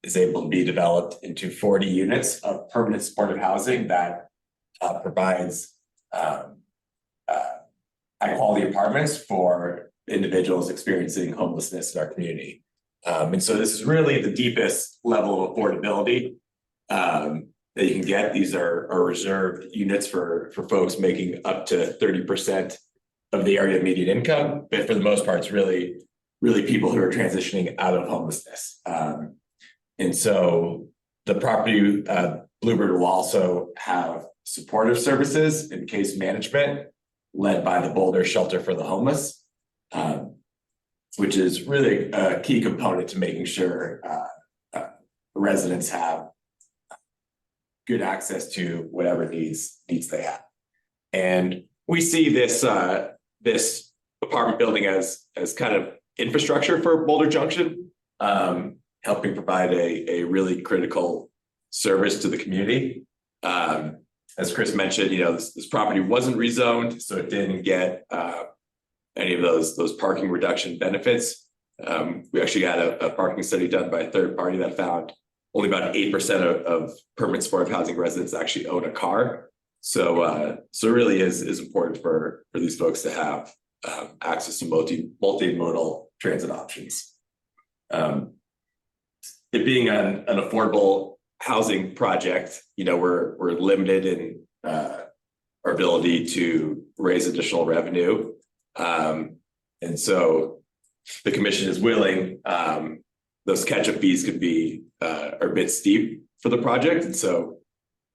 is able to be developed into 40 units of permanent supportive housing that provides high-quality apartments for individuals experiencing homelessness in our community. And so this is really the deepest level of affordability that you can get. These are reserved units for folks making up to 30% of the area median income, but for the most part, it's really people who are transitioning out of homelessness. And so the property, Bluebird will also have supportive services and case management led by the Boulder Shelter for the Homeless, which is really a key component to making sure residents have good access to whatever needs they have. And we see this this apartment building as kind of infrastructure for Boulder Junction, helping provide a really critical service to the community. As Chris mentioned, this property wasn't rezoned, so it didn't get any of those parking reduction benefits. We actually had a parking study done by a third party that found only about 8% of permanent supportive housing residents actually own a car. So it really is important for these folks to have access to multimodal transit options. It being an affordable housing project, we're limited in our ability to raise additional revenue. And so the commission is willing, those catch-up fees could be are a bit steep for the project. And so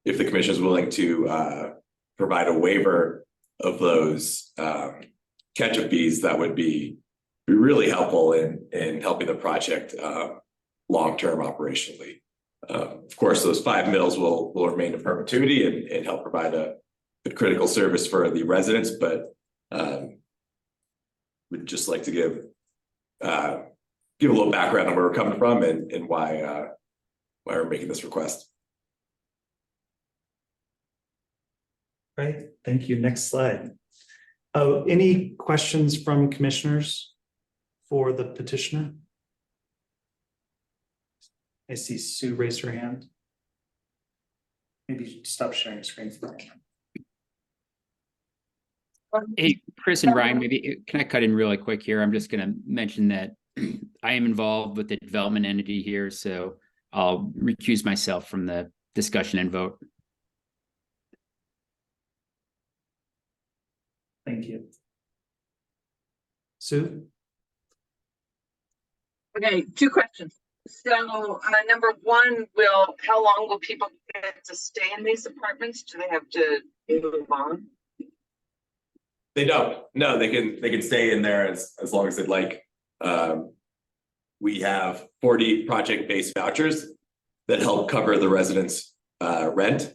if the commission is willing to provide a waiver of those catch-up fees, that would be really helpful in helping the project long-term operationally. Of course, those 5 mills will remain in perpetuity and help provide a critical service for the residents, but we'd just like to give a little background on where we're coming from and why we're making this request. Right, thank you. Next slide. Oh, any questions from commissioners for the petitioner? I see Sue raise her hand. Maybe stop sharing screen for me. Hey, Chris and Ryan, maybe can I cut in really quick here? I'm just going to mention that I am involved with the development entity here, so I'll recuse myself from the discussion and vote. Thank you. Sue? Okay, 2 questions. So number 1, how long will people get to stay in these apartments? Do they have to move on? They don't. No, they can stay in there as long as they'd like. We have 40 project-based vouchers that help cover the residents' rent.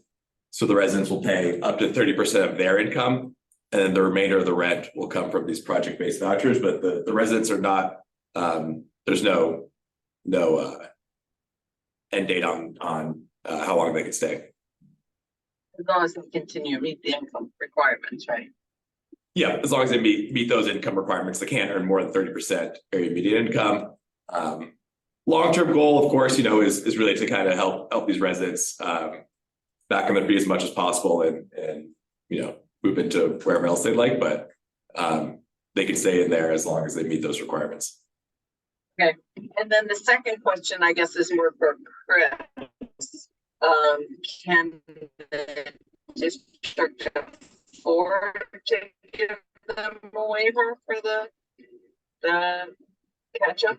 So the residents will pay up to 30% of their income, and then the remainder of the rent will come from these project-based vouchers. But the residents are not. There's no end date on how long they can stay. As long as they continue to meet the income requirements, right? Yeah, as long as they meet those income requirements, they can't earn more than 30% area median income. Long-term goal, of course, is really to kind of help these residents back on their feet as much as possible and move into wherever else they'd like, but they can stay in there as long as they meet those requirements. Okay, and then the second question, I guess, is more for Chris. Can the district afford to give them a waiver for the catch-up?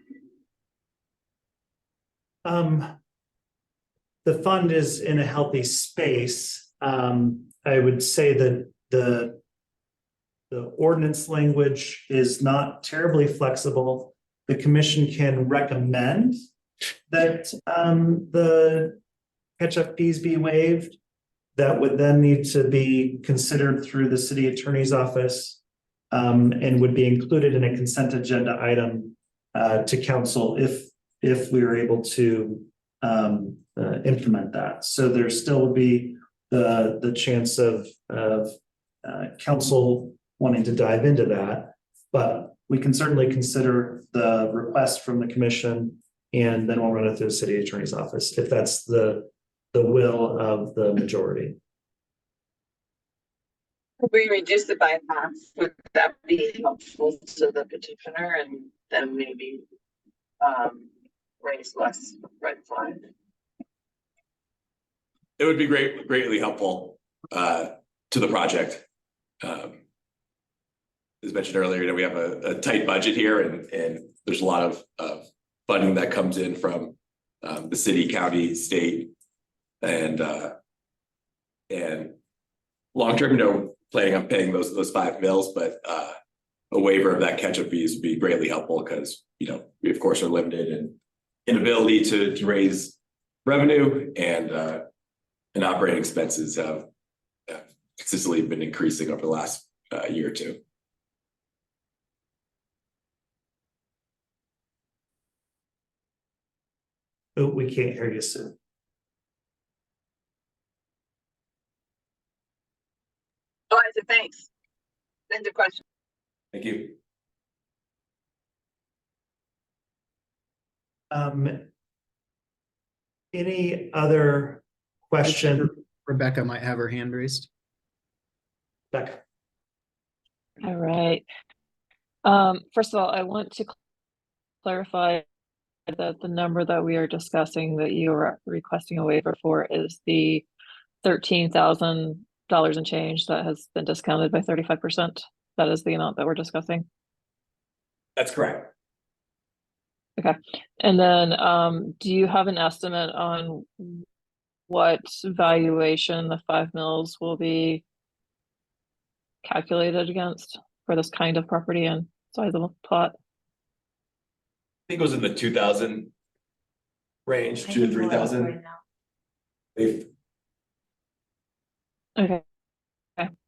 The fund is in a healthy space. I would say that the ordinance language is not terribly flexible. The commission can recommend that the catch-up fees be waived. that would then need to be considered through the city attorney's office. And would be included in a consent agenda item to council if we were able to implement that. So there still would be the chance of council wanting to dive into that, but we can certainly consider the request from the commission, and then we'll run it through the city attorney's office if that's the will of the majority. If we reduce it by half, would that be helpful to the petitioner and then maybe raise less red flag? It would be greatly helpful to the project. As mentioned earlier, you know, we have a tight budget here, and there's a lot of funding that comes in from the city, county, state, and long term, you know, planning on paying those 5 mills, but a waiver of that catch-up fees would be greatly helpful because, you know, we of course are limited in inability to raise revenue, and operating expenses have consistently been increasing over the last year or two. Oh, we can't hear you, Sue. Oh, I said thanks. End of question. Thank you. Any other question? Rebecca might have her hand raised. Becca. All right. First of all, I want to clarify that the number that we are discussing that you are requesting a waiver for is the $13,000 and change that has been discounted by 35%. That is the amount that we're discussing. That's correct. Okay. And then do you have an estimate on what valuation the 5 mills will be calculated against for this kind of property and sizable plot? I think it was in the 2,000 range, 2,000 to 3,000. Okay.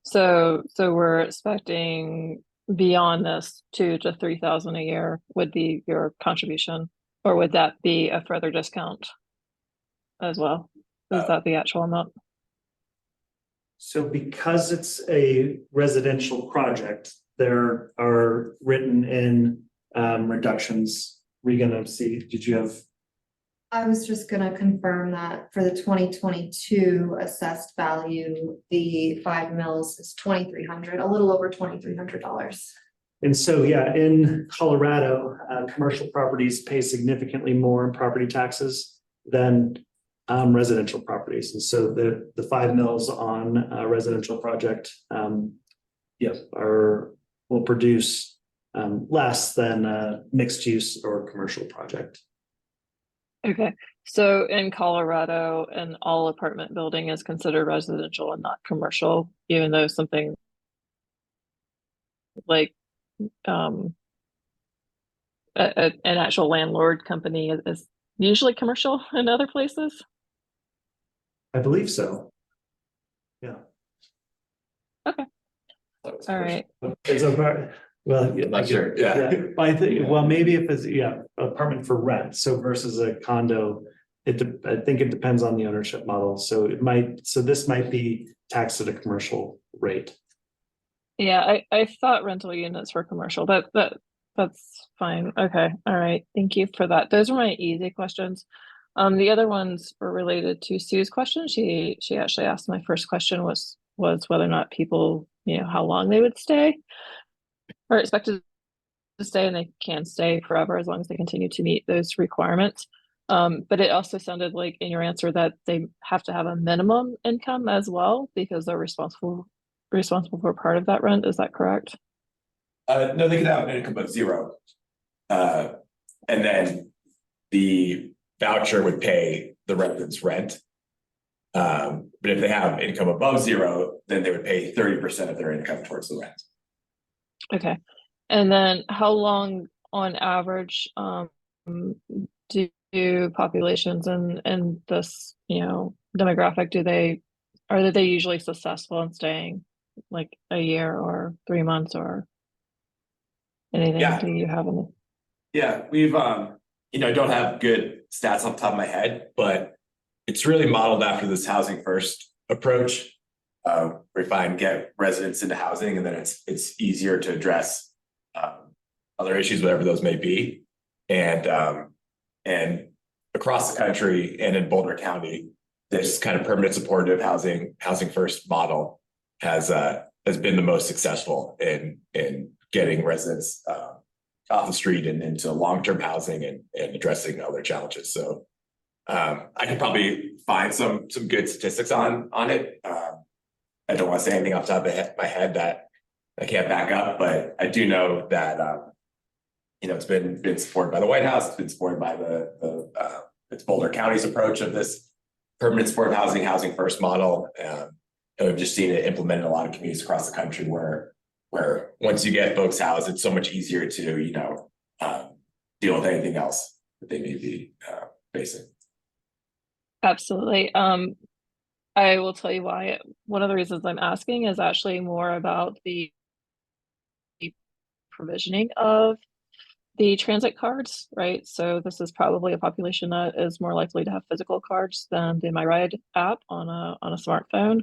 So we're expecting beyond this 2,000 to 3,000 a year would be your contribution, or would that be a further discount as well? Is that the actual amount? So because it's a residential project, there are written in reductions. Were you gonna see, did you have? I was just gonna confirm that for the 2022 assessed value, the 5 mills is $2,300, a little over $2,300. And so, yeah, in Colorado, commercial properties pay significantly more in property taxes than residential properties. And so the 5 mills on a residential project, will produce less than a mixed use or commercial project. Okay, so in Colorado, an all apartment building is considered residential and not commercial, even though something like an actual landlord company is usually commercial in other places. I believe so. Yeah. Okay. All right. It's a well, I'm not sure. Yeah. I think, well, maybe if it's, apartment for rent, so versus a condo, I think it depends on the ownership model. So this might be taxed at a commercial rate. Yeah, I thought rental units were commercial, but that's fine. Okay. All right. Thank you for that. Those are my easy questions. The other ones were related to Sue's question. She actually asked, my first question was whether or not people, how long they would stay or expected to stay, and they can stay forever as long as they continue to meet those requirements. But it also sounded like in your answer that they have to have a minimum income as well because they're responsible for part of that rent. Is that correct? No, they could have an income of 0. And then the voucher would pay the resident's rent. But if they have income above 0, then they would pay 30% of their income towards the rent. Okay. And then how long on average do populations and this, demographic, do they Are they usually successful in staying like a year or 3 months or anything? Yeah. Do you have any? Yeah, we've I don't have good stats off the top of my head, but it's really modeled after this housing first approach. Where we find get residents into housing, and then it's easier to address other issues, whatever those may be. And across the country and in Boulder County, this kind of permanent supportive housing first model has been the most successful in getting residents off the street and into long-term housing and addressing other challenges. So I could probably find some good statistics on it. I don't want to say anything off the top of my head that I can't back up, but I do know that it's been supported by the White House. It's been supported by it's Boulder County's approach of this permanent supportive housing first model. And we've just seen it implemented in a lot of communities across the country where once you get folks housed, it's so much easier to deal with anything else that they may be facing. Absolutely. I will tell you why. One of the reasons I'm asking is actually more about the provisioning of the transit cards, right? So this is probably a population that is more likely to have physical cards than the My Ride app on a smartphone.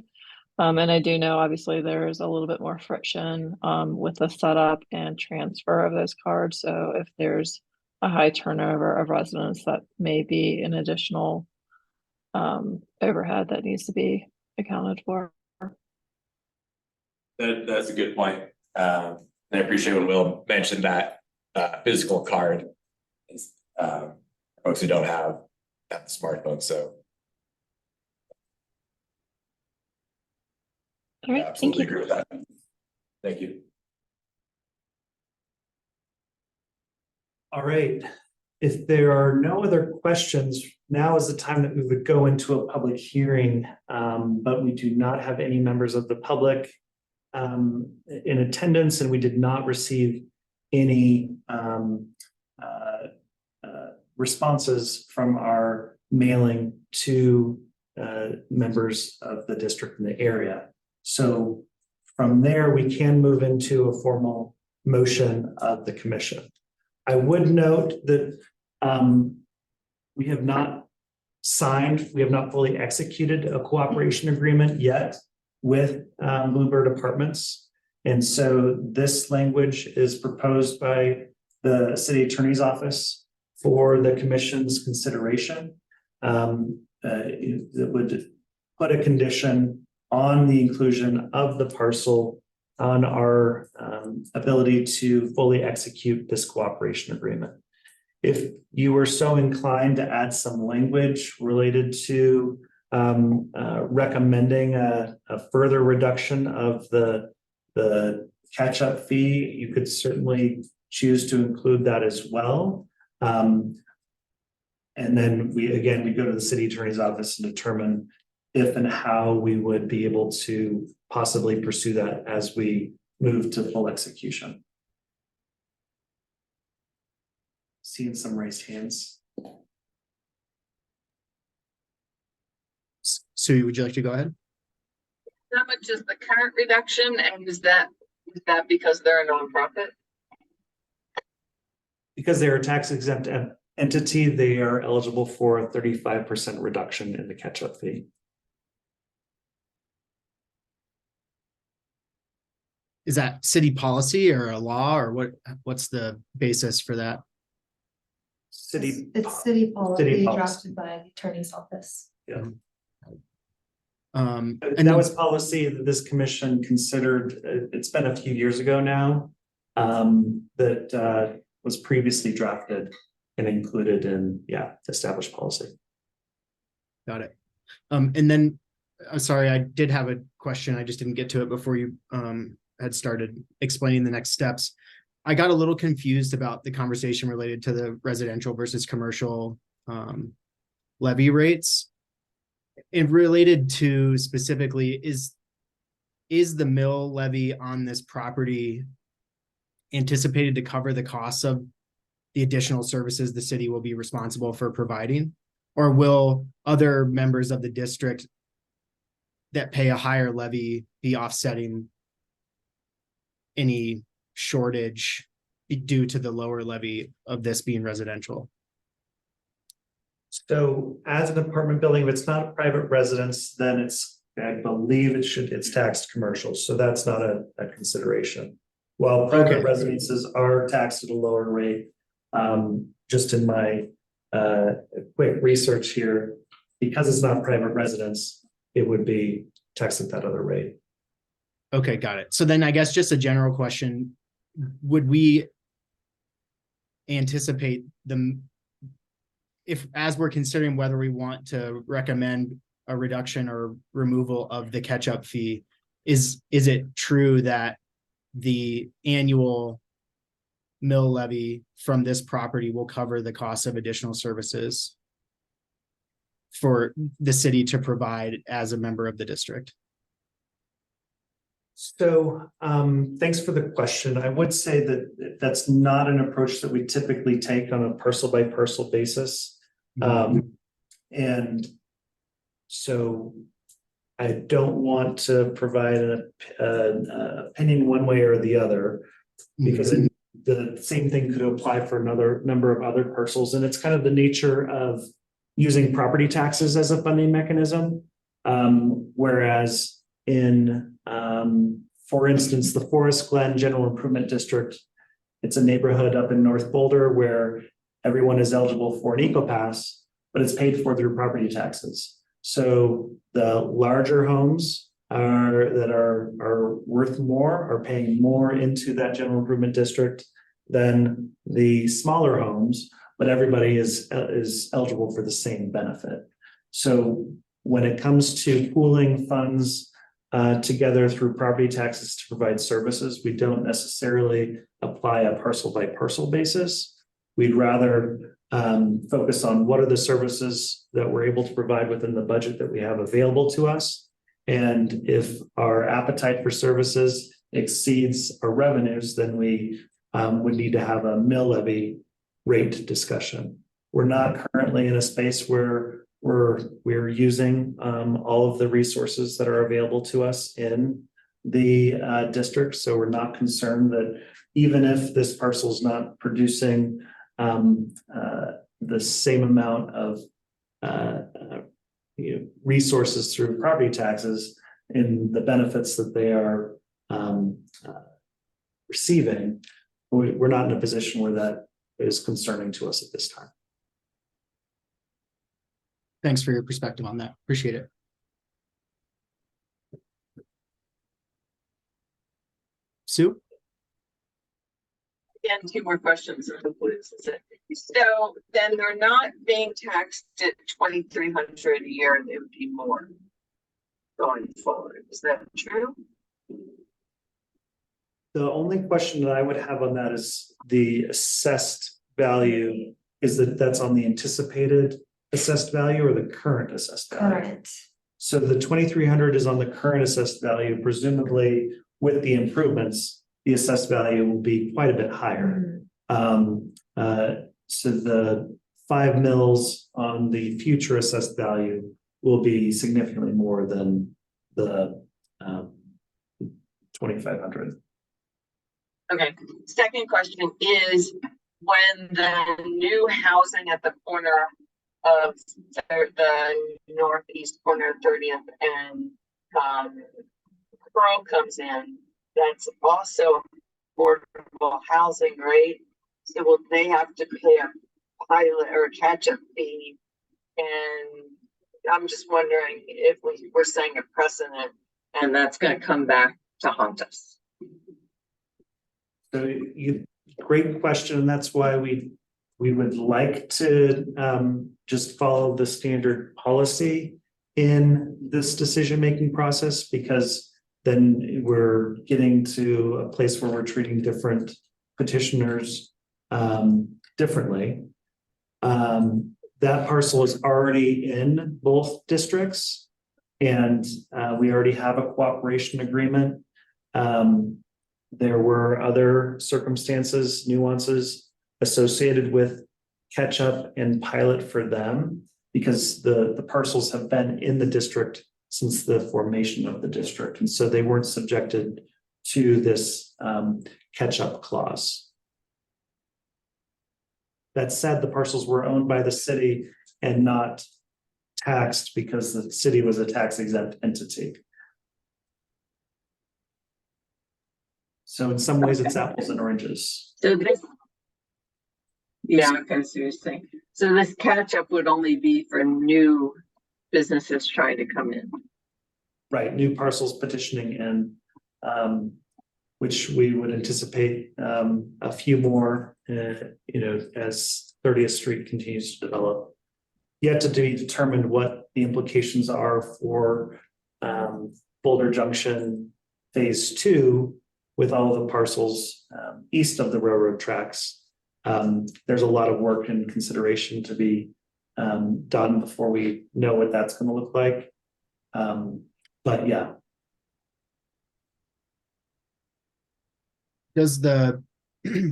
And I do know obviously there's a little bit more friction with the setup and transfer of those cards. So if there's a high turnover of residents, that may be an additional overhead that needs to be accounted for. That's a good point. And I appreciate when Will mentioned that physical card is folks who don't have that smartphone. So All right, I absolutely thank you. agree with that. Thank you. All right. If there are no other questions, now is the time that we would go into a public hearing, but we do not have any members of the public in attendance, and we did not receive any responses from our mailing to members of the district in the area. So from there, we can move into a formal motion of the commission. I would note that we have not fully executed a cooperation agreement yet with Bluebird Apartments. And so this language is proposed by the city attorney's office for the commission's consideration. It would put a condition on the inclusion of the parcel on our ability to fully execute this cooperation agreement. If you were so inclined to add some language related to recommending a further reduction of the catch-up fee, you could certainly choose to include that as well. And then we go to the city attorney's office and determine if and how we would be able to possibly pursue that as we move to full execution. Seeing some raised hands. Sue, would you like to go ahead? How much is the current reduction, and is that because they're a nonprofit? Because they're a tax exempt entity, they are eligible for a 35% reduction in the catch-up fee. Is that city policy or a law, or what's the basis for that? It's city policy policy. drafted by the attorney's office. Yeah. And that was policy that this commission considered. It's been a few years ago now, that was previously drafted and included in established policy. Got it. And then I'm sorry, I did have a question. I just didn't get to it before you had started explaining the next steps. I got a little confused about the conversation related to the residential versus commercial levy rates. And related to specifically, is the mill levy on this property anticipated to cover the costs of the additional services the city will be responsible for providing? Or will other members of the district that pay a higher levy be offsetting any shortage due to the lower levy of this being residential? So as an apartment building, if it's not a private residence, then I believe it's taxed commercial, so that's not a consideration. While private Okay. residences are taxed at a lower rate, just in my quick research here, because it's not private residence, it would be taxed at that other rate. Okay, got it. So then I guess just a general question, would we anticipate as we're considering whether we want to recommend a reduction or removal of the catch-up fee, is it true that the annual mill levy from this property will cover the cost of additional services for the city to provide as a member of the district? So thanks for the question. I would say that that's not an approach that we typically take on a parcel by parcel basis. And so I don't want to provide an opinion one way or the other, because the same thing could apply for another number of other parcels. And it's kind of the nature of using property taxes as a funding mechanism. Whereas in, for instance, the Forest Glen General Improvement District, it's a neighborhood up in North Boulder where everyone is eligible for an eco-pass, but it's paid for through property taxes. So the larger homes that are worth more are paying more into that general improvement district than the smaller homes, but everybody is eligible for the same benefit. So when it comes to pooling funds together through property taxes to provide services, we don't necessarily apply a parcel by parcel basis. We'd rather focus on what are the services that we're able to provide within the budget that we have available to us. And if our appetite for services exceeds our revenues, then we would need to have a mill levy rate discussion. We're not currently in a space where we're using all of the resources that are available to us in the district. So we're not concerned that even if this parcel is not producing the same amount of resources through property taxes in the benefits that they are receiving, we're not in a position where that is concerning to us at this time. Thanks for your perspective on that. Appreciate it. Sue? Again, two more questions. So then they're not being taxed at $2,300 a year, they would be more going forward. Is that true? The only question that I would have on that is the assessed value. Is that's on the anticipated assessed value or the current assessed value? Current. So the 2,300 is on the current assessed value. Presumably with the improvements, the assessed value will be quite a bit higher. So the 5 mills on the future assessed value will be significantly more than the 2,500. Okay. Second question is, when the new housing at the corner of the northeast corner of 30th and Pearl comes in, that's also affordable housing, right? So will they have to pay a pilot or a catch-up fee? And I'm just wondering if we're setting a precedent and that's going to come back to haunt us. So great question, and that's why we would like to just follow the standard policy in this decision-making process, because then we're getting to a place where we're treating different petitioners differently. That parcel is already in both districts, and we already have a cooperation agreement. There were other circumstances, nuances associated with catch-up and pilot for them, because the parcels have been in the district since the formation of the district. And so they weren't subjected to this catch-up clause. That said, the parcels were owned by the city and not taxed because the city was a tax exempt entity. So in some ways, it's apples and oranges. So this. Yeah, okay, I see what you're saying. So this catch-up would only be for new businesses trying to come in. Right, new parcels petitioning in, which we would anticipate a few more, as 30th Street continues to develop. Yet to be determined what the implications are for Boulder Junction Phase 2 with all the parcels east of the railroad tracks. There's a lot of work and consideration to be done before we know what that's going to look like. But yeah. Does the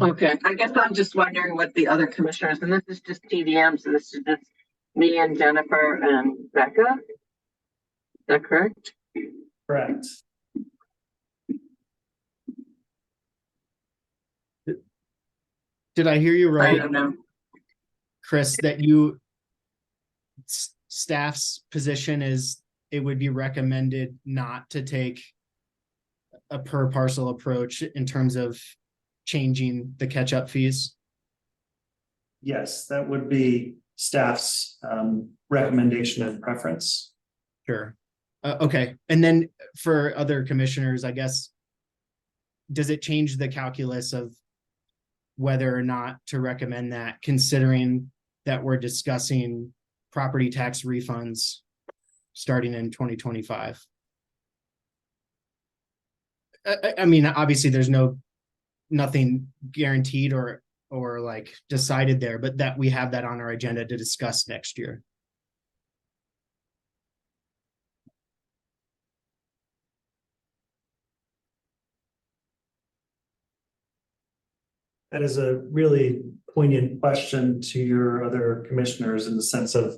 Okay, I guess I'm just wondering what the other commissioners, and this is just TDM, so this is just me and Jennifer and Becca. Is that correct? Correct. did I hear you I right, don't know. Chris, that staff's position is it would be recommended not to take a per parcel approach in terms of changing the catch-up fees? Yes, that would be staff's recommendation and preference. Sure. Okay, and then for other commissioners, I guess, does it change the calculus of whether or not to recommend that, considering that we're discussing property tax refunds starting in 2025? I mean, obviously there's nothing guaranteed or like decided there, but that we have that on our agenda to discuss next year. That is a really poignant question to your other commissioners in the sense of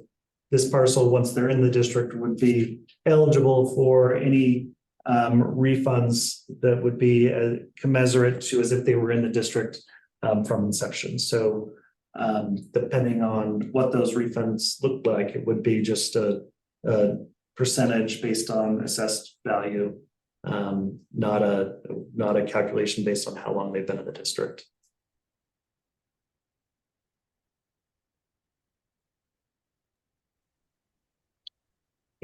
this parcel, once they're in the district, would be eligible for any refunds that would be commensurate to as if they were in the district from inception. So depending on what those refunds look like, it would be just a percentage based on assessed value, not a calculation based on how long they've been in the district.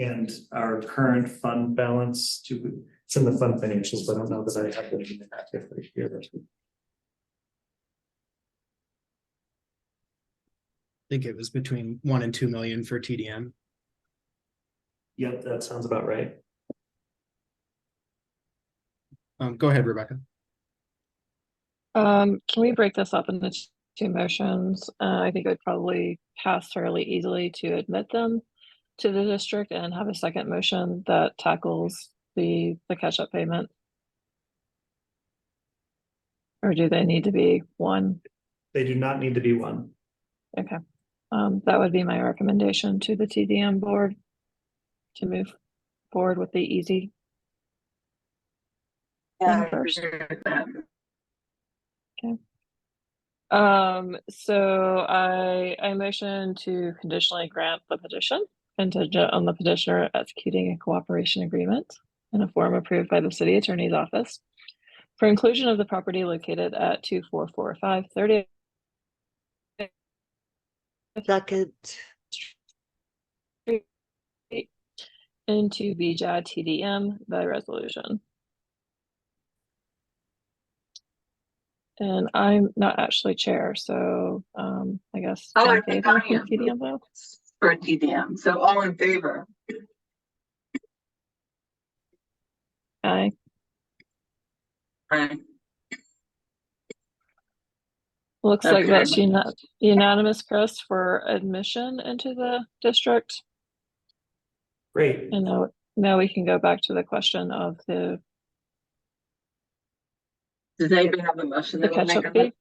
And our current fund balance it's in the fund financials, but I don't know that I have them actively here. I think it was between 1 and 2 million for TDM. Yep, that sounds about right. Go ahead, Rebecca. Can we break this up into two motions? I think it would probably pass fairly easily to admit them to the district and have a second motion that tackles the catch-up payment. Or do they need to be one? They do not need to be one. Okay. That would be my recommendation to the TDM board to move forward with the easy one first. Okay. So I motion to conditionally grant the petition contingent on the petitioner executing a cooperation agreement in a form approved by the city attorney's office for inclusion of the property located at 2445 30th Second. into BJA TDM by resolution. And I'm not actually chair, so I guess Oh, in I think favor I am. of TDM though. For TDM, so all in favor? Aye. Aye. Looks like Okay. that's unanimous, Chris, for admission into the district. Great. And now we can go back to the question of the Does anybody have a motion? the they will make catch-up on fee. that?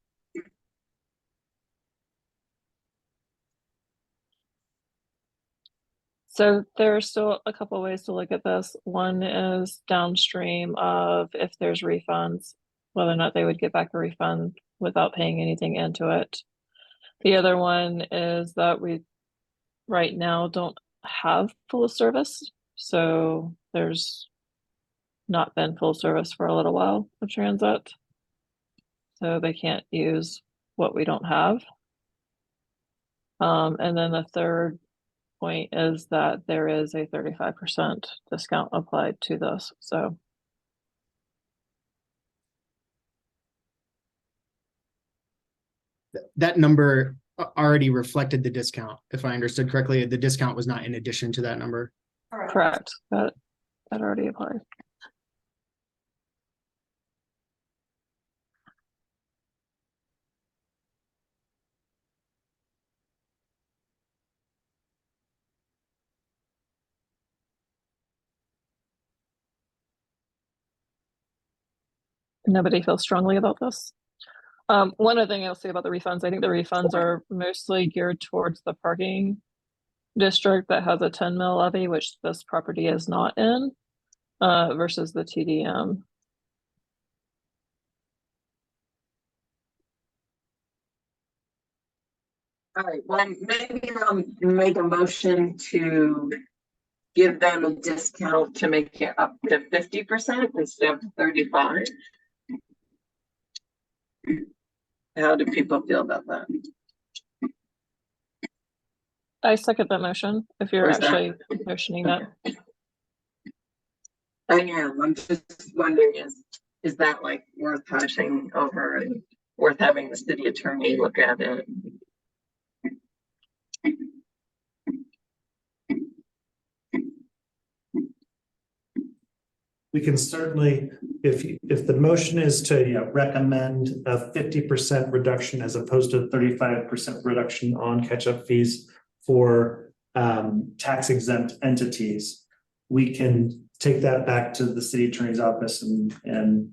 So there's still a couple ways to look at this. One is downstream of if there's refunds, whether or not they would get back a refund without paying anything into it. The other one is that we right now don't have full service. So there's not been full service for a little while of transit. So they can't use what we don't have. And then the third point is that there is a 35% discount applied to this. So That number already reflected the discount, if I understood correctly. The discount was not in addition to that number. correct, that already applied. Nobody feels strongly about this. One other thing I'll say about the refunds, I think the refunds are mostly geared towards the parking district that has a 10 mil levy, which this property is not in, versus the TDM. All right, well, maybe I'll make a motion to give them a discount to make it up to 50% instead of 35. How do people feel about that? I second that motion, if you're Where's that? actually motioning that. I am, I'm just wondering, is that like worth hashing over and worth having the city attorney look at it? We can certainly, if the motion is to recommend a 50% reduction as opposed to 35% reduction on catch-up fees for tax exempt entities, we can take that back to the city attorney's office and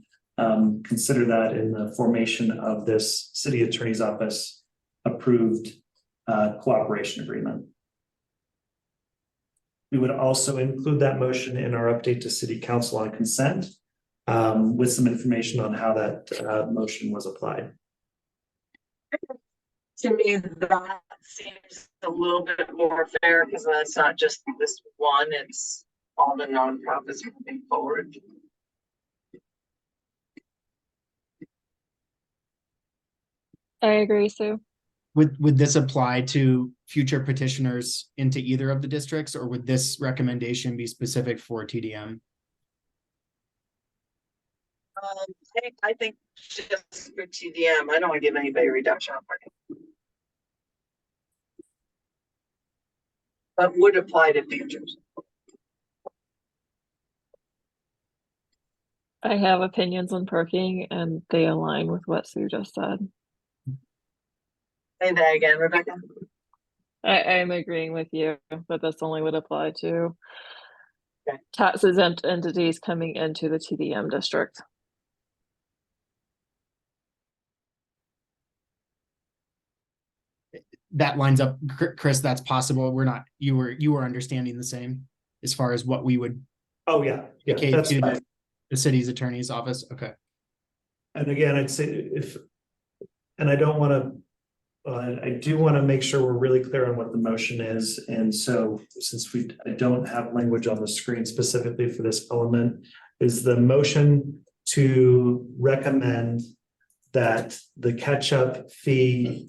consider that in the formation of this city attorney's office approved cooperation agreement. We would also include that motion in our update to city council on consent with some information on how that motion was applied. To me, that seems a little bit more fair because then it's not just this one, it's all the nonprofits moving forward. I agree, Sue. Would this apply to future petitioners into either of the districts, or would this recommendation be specific for TDM? I think just for TDM, I don't want to give anybody a reduction on parking. But would apply to futures. I have opinions on parking and they align with what Sue just said. Say that again, Rebecca. I'm agreeing with you, but this only would apply to tax exempt entities coming into the TDM district. That lines up, Chris, that's possible. We're not, you were understanding the same as far as what we would. Oh, yeah, indicate that's to fine. the city's attorney's office. Okay. And again, I'd say and I don't want to, I do want to make sure we're really clear on what the motion is. And so since I don't have language on the screen specifically for this element, is the motion to recommend that the catch-up fee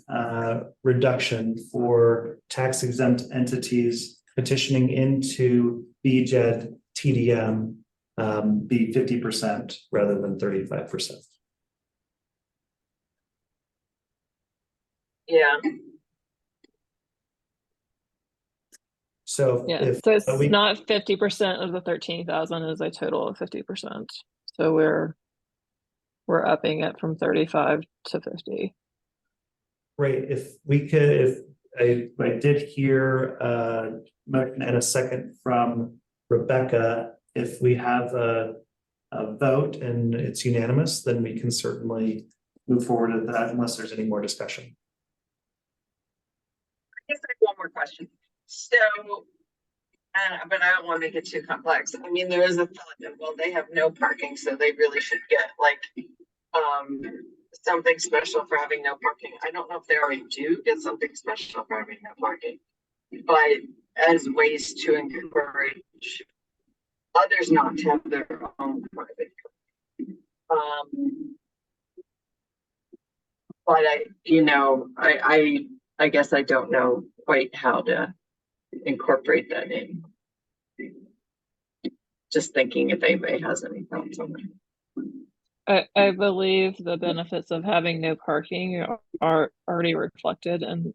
reduction for tax exempt entities petitioning into BJED TDM be 50% rather than 35%. Yeah. So Yeah, so it's not 50% of the 13,000 is a total of 50%. So we're upping it from 35 to 50. Great, if we could, if I did hear motion and a second from Rebecca, if we have a vote and it's unanimous, then we can certainly move forward with that unless there's any more discussion. I guess I have one more question. So But I don't want to make it too complex. I mean, there is a thought that, well, they have no parking, so they really should get like, something special for having no parking. I don't know if they already do get something special for having no parking, but as ways to encourage others not to have their own private. But I guess I don't know quite how to incorporate that in. Just thinking if anybody has any thoughts on that. I believe the benefits of having no parking are already reflected in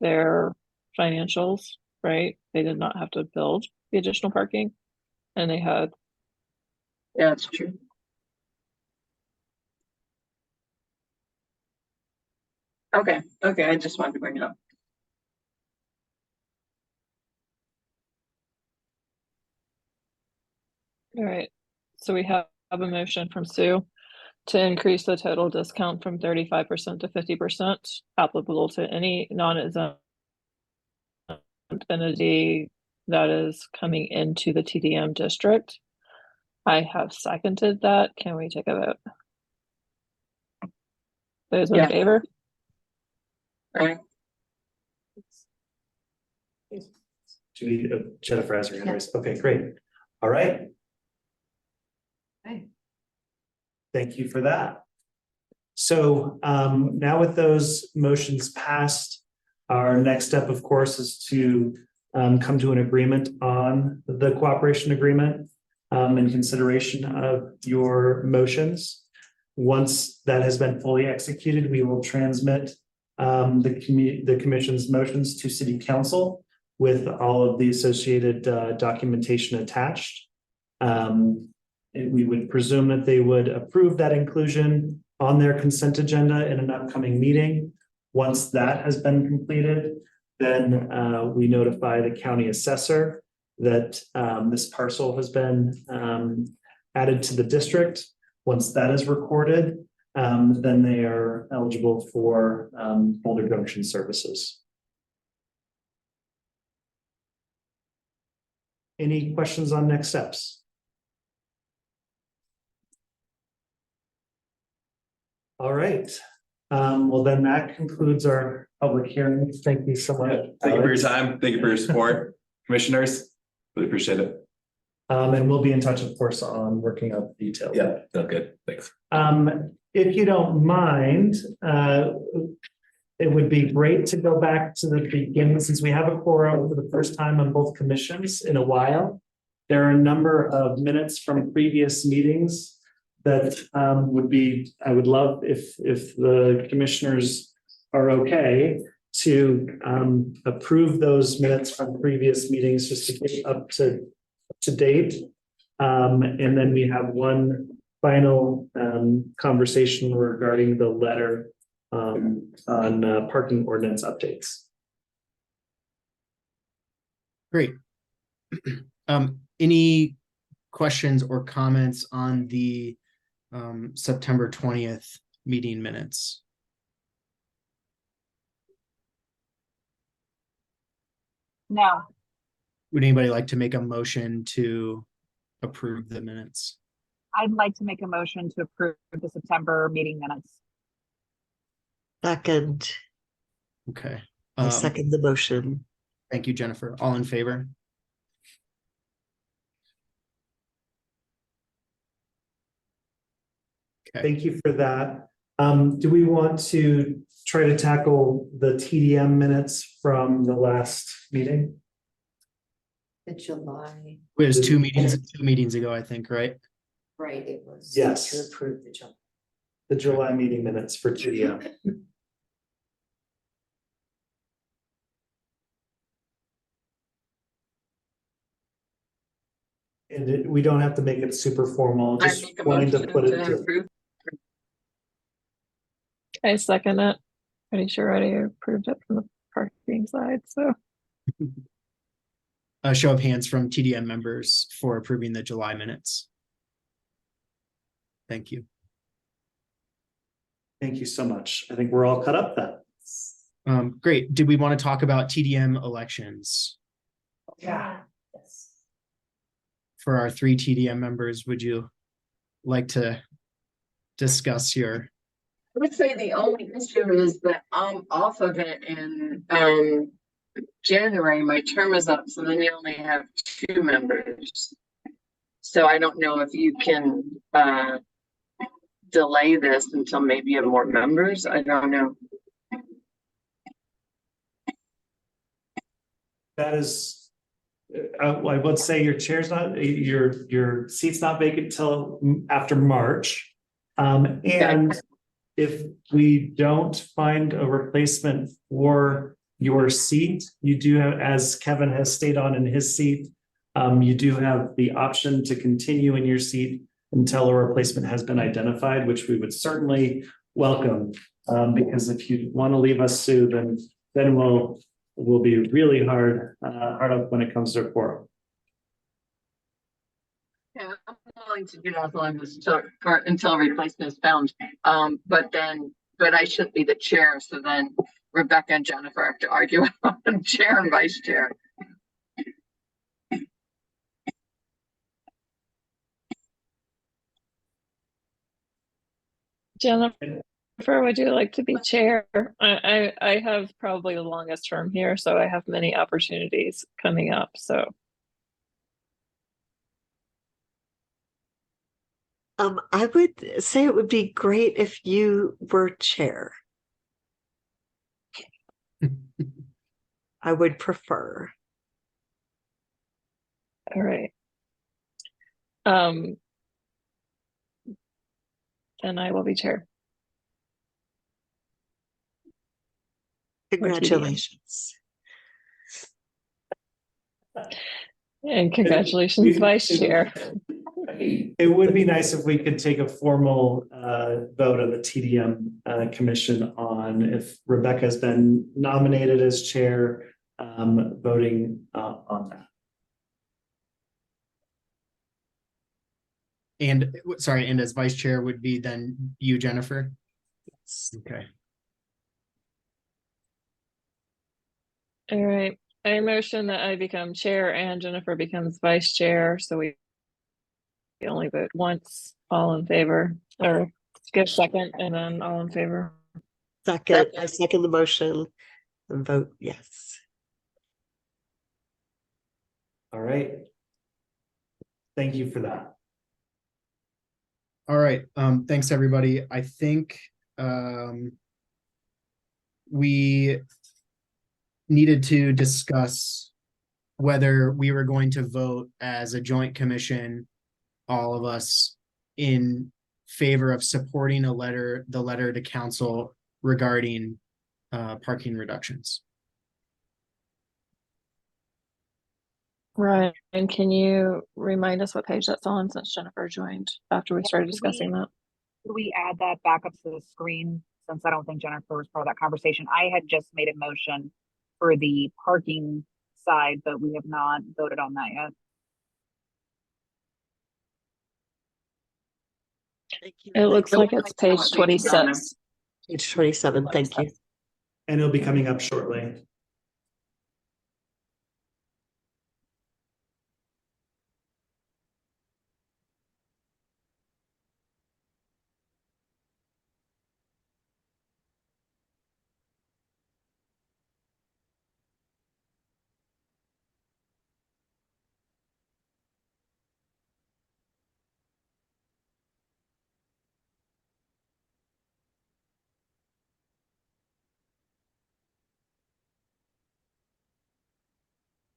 their financials, right? They did not have to build the additional parking, and they had. Yeah, it's true. Okay, I just wanted to bring it up. All right, so we have a motion from Sue to increase the total discount from 35% to 50% applicable to any non-exempt entity that is coming into the TDM district. I have seconded that. Can we take a vote? Those in favor? All right. Jennifer has her hand raised. Okay, great. All right. Okay. Thank you for that. So now with those motions passed, our next step, of course, is to come to an agreement on the cooperation agreement in consideration of your motions. Once that has been fully executed, we will transmit the commission's motions to City Council with all of the associated documentation attached. We would presume that they would approve that inclusion on their consent agenda in an upcoming meeting. Once that has been completed, then we notify the county assessor that this parcel has been added to the district. Once that is recorded, then they are eligible for Boulder Junction services. Any questions on next steps? All right. Well, then that concludes our public hearing. Thank you so much. Thank you for your time. Thank you for your support, commissioners. Really appreciate it. And we'll be in touch, of course, on working out the details. Yeah, no, good. Thanks. If you don't mind, it would be great to go back to the beginning since we have a quorum for the first time on both commissions in a while. There are a number of minutes from previous meetings that I would love if the commissioners are okay to approve those minutes from previous meetings just to get up to date. And then we have one final conversation regarding the letter on parking ordinance updates. Great. Any questions or comments on the September 20th meeting minutes? No. Would anybody like to make a motion to approve the minutes? I'd like to make a motion to approve the September meeting minutes. Second, Okay. I second the motion. Thank you, Jennifer. All in favor? Okay. Thank you for that. Do we want to try to tackle the TDM minutes from the last meeting? The July, It was two meetings ago, I think, right? right, it was. Yes. To approve the July. The July meeting minutes for TDM. And we don't have to make it super formal, I just make a wanting to motion put it to to. approve. I second it. Pretty sure I already approved it from the parking side, so. A show of hands from TDM members for approving the July minutes. Thank you. Thank you so much. I think we're all cut up then. Great. Did we want to talk about TDM elections? Yeah. Yes. For our 3 TDM members, would you like to discuss your? I would say the only issue is that I'm off of it in January. My term is up, so then you only have 2 members. So I don't know if you can delay this until maybe you have more members. I don't know. That is, I would say your chair's not, your seat's not vacant till after March. And if we don't find a replacement for your seat, you do have, as Kevin has stayed on in his seat, you do have the option to continue in your seat until a replacement has been identified, which we would certainly welcome. Because if you want to leave us, Sue, then we'll be really hard up when it comes to a quorum. Yeah, I'm willing to do that as long as until a replacement is found. But I shouldn't be the chair, so then Rebecca and Jennifer have to argue on chair and vice chair. Jennifer, would you like to be chair? I have probably the longest term here, so I have many opportunities coming up, so. I would say it would be great if you were chair. I would prefer. All right. Then I will be chair. Congratulations. And congratulations, vice chair. It would be nice if we could take a formal vote of the TDM commission on if Rebecca has been nominated as chair, voting on that. And sorry, and as vice chair would be then you, Jennifer? Yes. Okay. All right. I motion that I become chair and Jennifer becomes vice chair. So we only vote once. All in favor, or give second and then all in favor. Second, I second the motion and vote yes. All right. Thank you for that. All right. Thanks, everybody. I think we needed to discuss whether we were going to vote as a joint commission, all of us, in favor of supporting the letter to council regarding parking reductions. Right. And can you remind us what page that's on since Jennifer joined after we started discussing that? Could we add that back up to the screen since I don't think Jennifer was part of that conversation? I had just made a motion for the parking side, but we have not voted on that yet. Thank you. It looks like it's page 26. Page 27, thank you. And it'll be coming up shortly.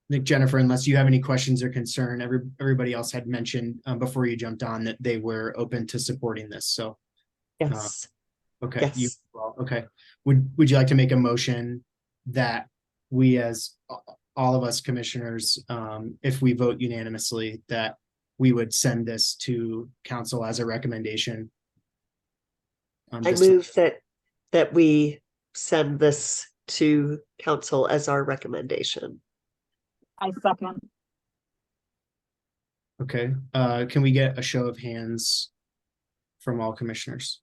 I think, Jennifer, unless you have any questions or concern, everybody else had mentioned before you jumped on that they were open to supporting this. So, Yes. okay. Yes. Okay. Would you like to make a motion that we, as all of us commissioners, if we vote unanimously, that we would send this to council as a recommendation? I move that we send this to council as our recommendation. I second. Okay, can we get a show of hands from all commissioners?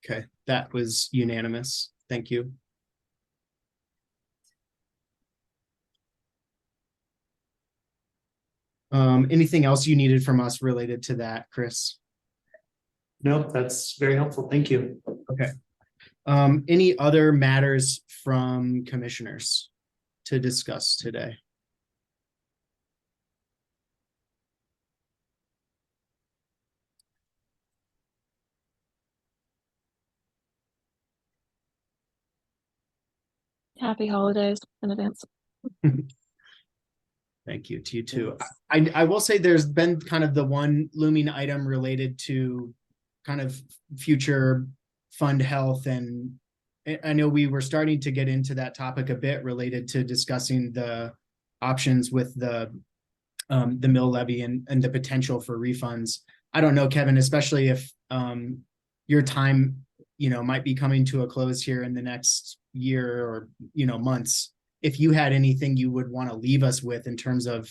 Okay, that was unanimous. Thank you. Anything else you needed from us related to that, Chris? No, that's very helpful. Thank you. Okay. Any other matters from commissioners to discuss today? Happy holidays in advance. Thank you to you too. I will say there's been kind of the one looming item related to kind of future fund health, and I know we were starting to get into that topic a bit related to discussing the options with the mill levy and the potential for refunds. I don't know, Kevin, especially if your time, might be coming to a close here in the next year or, months. If you had anything you would want to leave us with in terms of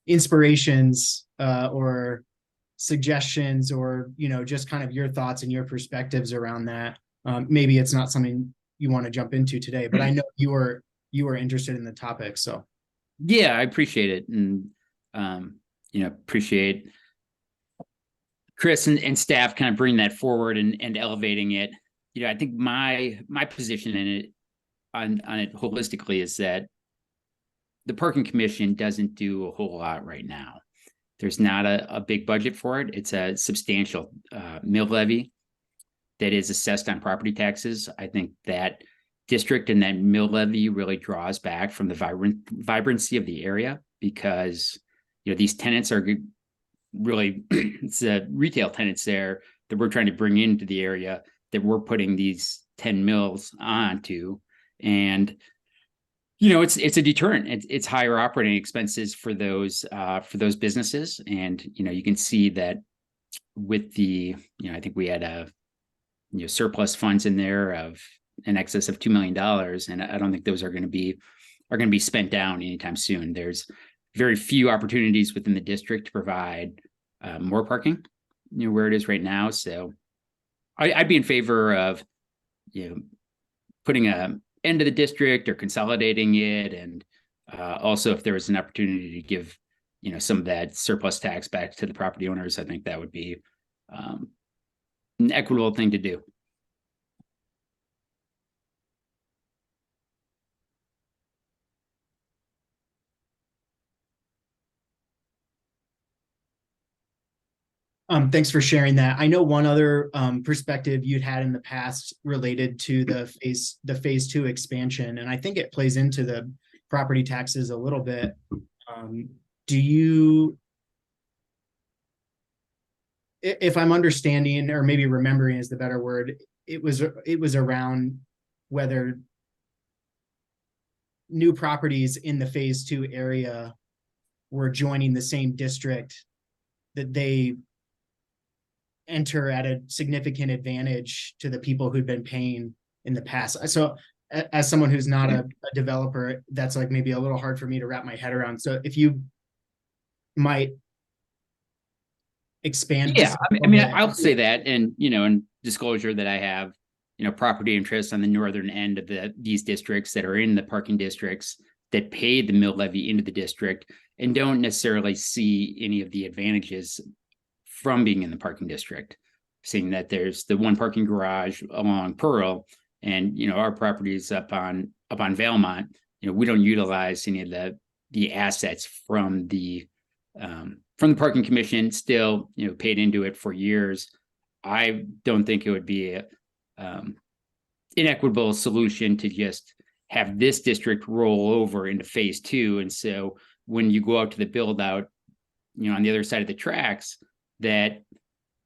inspirations or suggestions, or, just kind of your thoughts and your perspectives around that. Maybe it's not something you want to jump into today, but I know you were interested in the topic. So yeah, I appreciate it. And, appreciate Chris and staff kind of bring that forward and elevating it. I think my position in it on it holistically is that the parking commission doesn't do a whole lot right now. There's not a big budget for it. It's a substantial mill levy that is assessed on property taxes. I think that district and that mill levy really draws back from the vibrancy of the area, because these tenants are really it's retail tenants there that we're trying to bring into the area that we're putting these 10 mills onto. And it's a deterrent. It's higher operating expenses for those businesses. And you can see that with the I think we had surplus funds in there of in excess of $2 million, and I don't think those are going to be spent down anytime soon. There's very few opportunities within the district to provide more parking, where it is right now. So I'd be in favor of putting a end to the district or consolidating it, and also if there was an opportunity to give some of that surplus tax back to the property owners, I think that would be an equitable thing to do. Thanks for sharing that. I know one other perspective you'd had in the past related to the phase 2 expansion, and I think it plays into the property taxes a little bit. Do you, if I'm understanding, or maybe remembering is the better word, it was around whether new properties in the phase 2 area were joining the same district, that they enter at a significant advantage to the people who'd been paying in the past. So as someone who's not a developer, that's like maybe a little hard for me to wrap my head around. So if you might expand. Yeah, I'll say that, and in disclosure that I have property interests on the northern end of these districts that are in the parking districts that pay the mill levy into the district and don't necessarily see any of the advantages from being in the parking district, seeing that there's the one parking garage along Pearl, and our properties up on Valmont. We don't utilize any of the assets from the parking commission. Still, paid into it for years. I don't think it would be a inequitable solution to just have this district roll over into phase 2, and so when you go out to the build out, on the other side of the tracks, that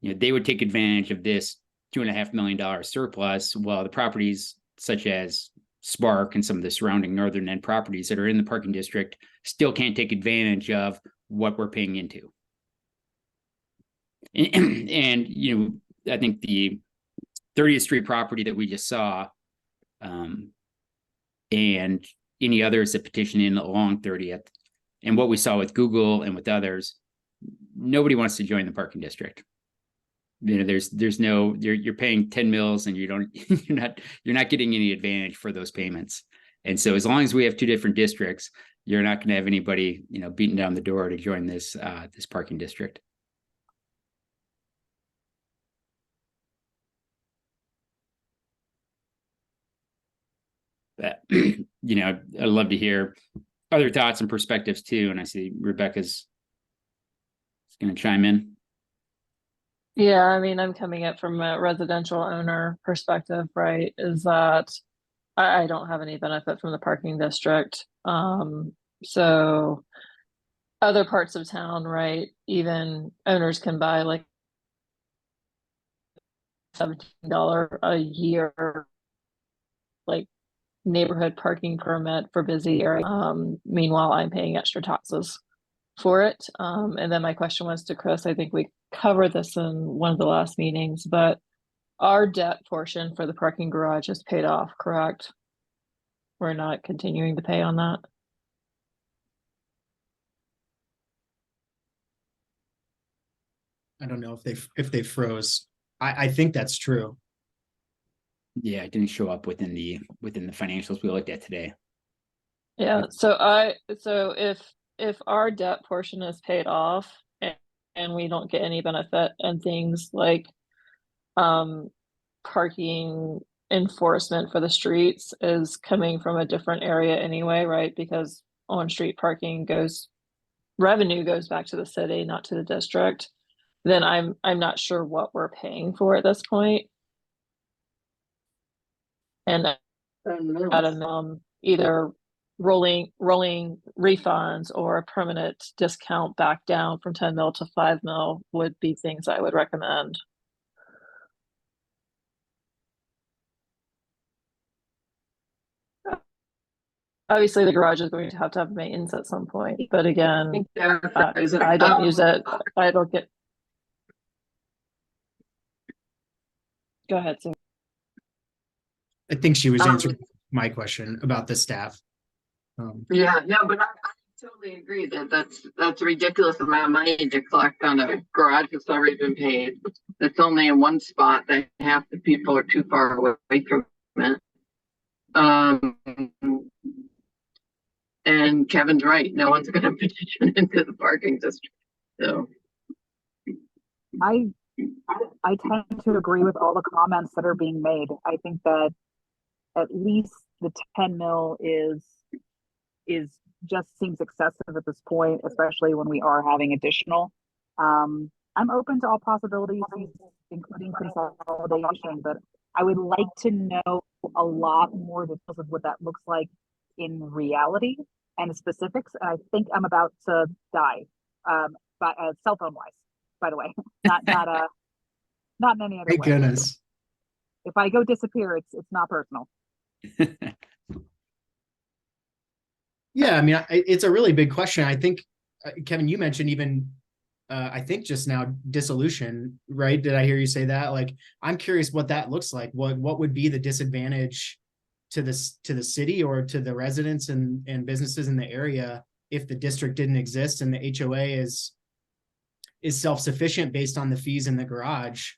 they would take advantage of this $2.5 million surplus, while the properties such as Spark and some of the surrounding northern end properties that are in the parking district still can't take advantage of what we're paying into. And I think the 30th Street property that we just saw, and any others that petition in along 30th, and what we saw with Google and with others, nobody wants to join the parking district. There's no, you're paying 10 mils and you're not getting any advantage for those payments. And so as long as we have two different districts, you're not going to have anybody, beating down the door to join this parking district. But, I'd love to hear other thoughts and perspectives too. And I see Rebecca's going to chime in. Yeah, I mean, I'm coming up from a residential owner perspective, right? Is that I don't have any benefit from the parking district. So other parts of town, right? Even owners can buy like $17 a year, like neighborhood parking permit for busy area. Meanwhile, I'm paying extra taxes for it. And then my question was to Chris, I think we covered this in one of the last meetings, but our debt portion for the parking garage is paid off, correct? We're not continuing to pay on that. I don't know if they froze. I think that's true. Yeah, it didn't show up within the financials we looked at today. Yeah, so if our debt portion is paid off and we don't get any benefit and things like parking enforcement for the streets is coming from a different area anyway, right? Because on-street parking revenue goes back to the city, not to the district. Then I'm not sure what we're paying for at this point. And at a either rolling refunds or a permanent discount back down from 10 mil to 5 mil would be things I would recommend. Obviously, the garage is going to have maintenance at some point, but again, I don't use it. I don't get. Go ahead, Sue. I think she was answering my question about the staff. Yeah, no, but I totally agree that's a ridiculous amount of money to collect on a garage that's already been paid. That's only in one spot that half the people are too far away from it. And Kevin's right. No one's going to petition into the parking district. So I tend to agree with all the comments that are being made. I think that at least the 10 mil is just seems excessive at this point, especially when we are having additional. I'm open to all possibilities, including consolidation, but I would like to know a lot more details of what that looks like in reality and the specifics. And I think I'm about to die, but cell phone wise, by the way, not in any other way. Thank goodness. If I go disappear, it's not personal. Yeah, I mean, it's a really big question. I think, Kevin, you mentioned even, I think just now, dissolution, right? Did I hear you say that? Like, I'm curious what that looks like. What would be the disadvantage to the city or to the residents and businesses in the area if the district didn't exist and the HOA is self-sufficient based on the fees in the garage?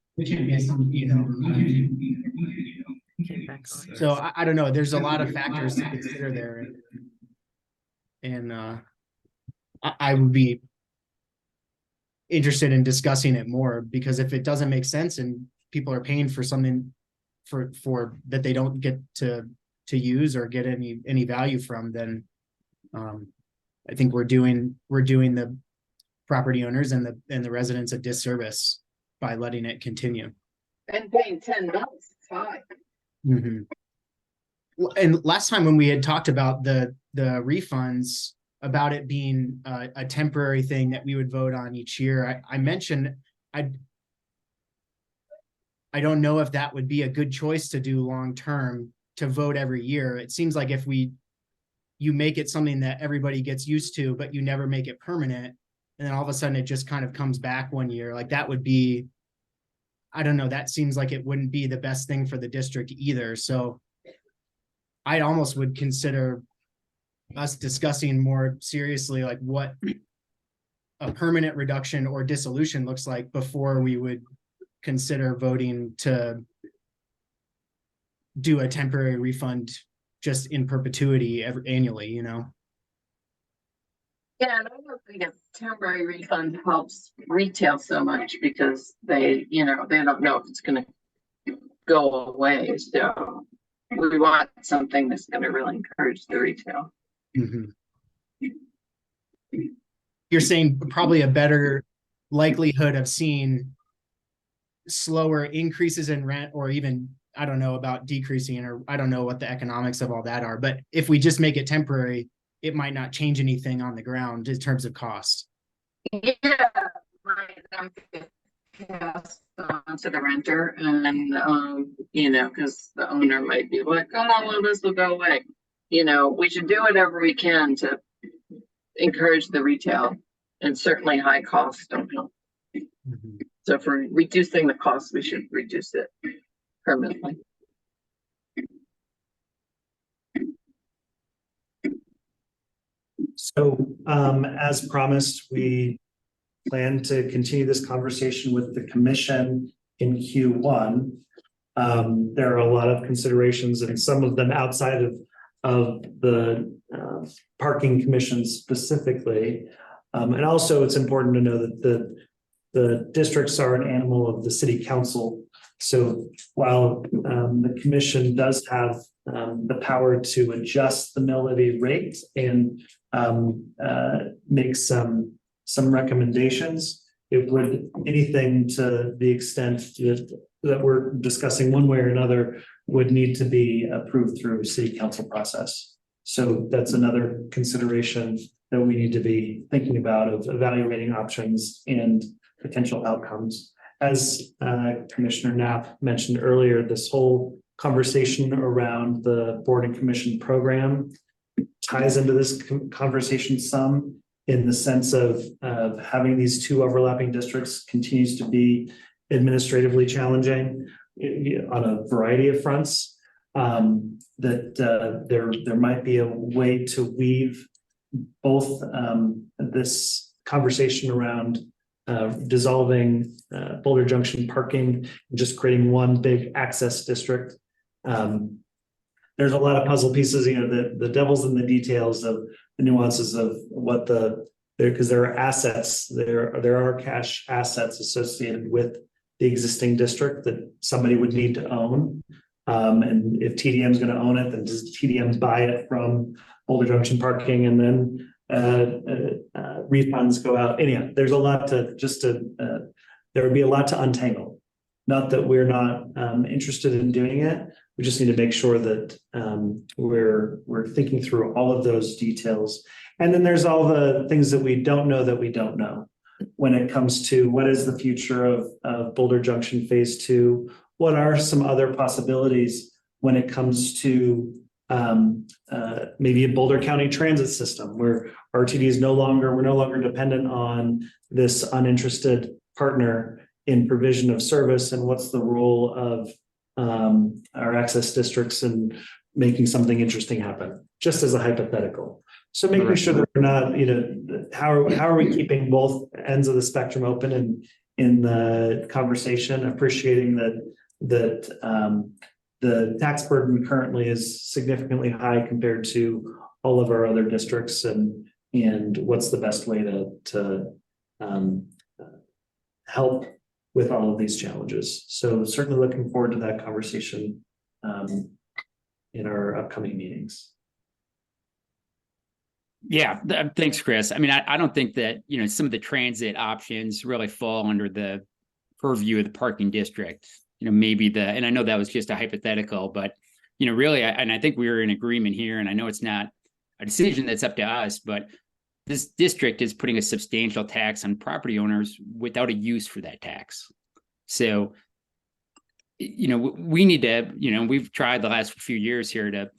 So I don't know. There's a lot of factors to consider there. And I would be interested in discussing it more, because if it doesn't make sense and people are paying for something for that they don't get to use or get any value from, then I think we're doing the property owners and the residents a disservice by letting it continue. And paying $10 is fine. Mm-hmm. And last time when we had talked about the refunds, about it being a temporary thing that we would vote on each year, I mentioned I don't know if that would be a good choice to do long term, to vote every year. It seems like if you make it something that everybody gets used to, but you never make it permanent, and then all of a sudden it just kind of comes back one year, like that would be, I don't know, that seems like it wouldn't be the best thing for the district either. So I almost would consider us discussing more seriously like what a permanent reduction or dissolution looks like before we would consider voting to do a temporary refund just in perpetuity annually, Yeah, and I don't think a temporary refund helps retail so much because they, they don't know if it's gonna go away. So we want something that's gonna really encourage the retail. Mhm. You're saying probably a better likelihood of seeing slower increases in rent, or even, I don't know about decreasing, or I don't know what the economics of all that are, but if we just make it temporary, it might not change anything on the ground in terms of cost. Yeah, right. Pass on to the renter, and because the owner might be like, oh well, this will go away. We should do whatever we can to encourage the retail, and certainly high costs don't help. Mhm. So for reducing the cost, we should reduce it permanently. So, as promised, we plan to continue this conversation with the commission in Q1. There are a lot of considerations, and some of them outside of the parking commission specifically. And also, it's important to know that the districts are an animal of the city council. So while the commission does have the power to adjust the mill levy rate and make some recommendations, it would, anything to the extent that we're discussing one way or another, would need to be approved through city council process. So that's another consideration that we need to be thinking about, of evaluating options and potential outcomes. As Commissioner Knapp mentioned earlier, this whole conversation around the board and commission program ties into this conversation some, in the sense of having these two overlapping districts continues to be administratively challenging on a variety of fronts. There might be a way to weave both this conversation around dissolving Boulder Junction parking and just creating one big access district. There's a lot of puzzle pieces, the devil's in the details of the nuances of what because there are assets, there are cash assets associated with the existing district that somebody would need to own. And if TDM is going to own it, then does TDM buy it from Boulder Junction parking, and then refunds go out? Anyhow, there's a lot to there would be a lot to untangle. Not that we're not interested in doing it. We just need to make sure that we're thinking through all of those details. And then there's all the things that we don't know when it comes to what is the future of Boulder Junction Phase 2. What are some other possibilities when it comes to maybe a Boulder County transit system, where RTD is we're no longer dependent on this uninterested partner in provision of service, and what's the role of our access districts in making something interesting happen, just as a hypothetical. So making sure that we're not, how are we keeping both ends of the spectrum open in the conversation, appreciating that the tax burden currently is significantly high compared to all of our other districts, and what's the best way to help with all of these challenges. So certainly looking forward to that conversation in our upcoming meetings. Yeah, thanks, Chris. I mean, I don't think that, some of the transit options really fall under the purview of the parking district. Maybe and I know that was just a hypothetical, but, really, and I think we were in agreement here, and I know it's not a decision that's up to us, but this district is putting a substantial tax on property owners without a use for that tax. So, we need to, we've tried the last few years here to,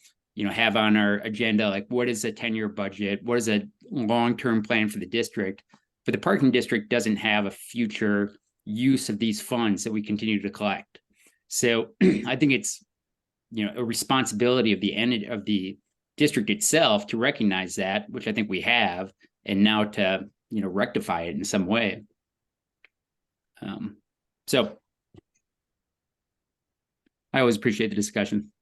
have on our agenda, like, what is a 10-year budget? What is a long-term plan for the district? But the parking district doesn't have a future use of these funds that we continue to collect. So I think it's, a responsibility of the district itself to recognize that, which I think we have, and now to, rectify it in some way. So I always appreciate the discussion.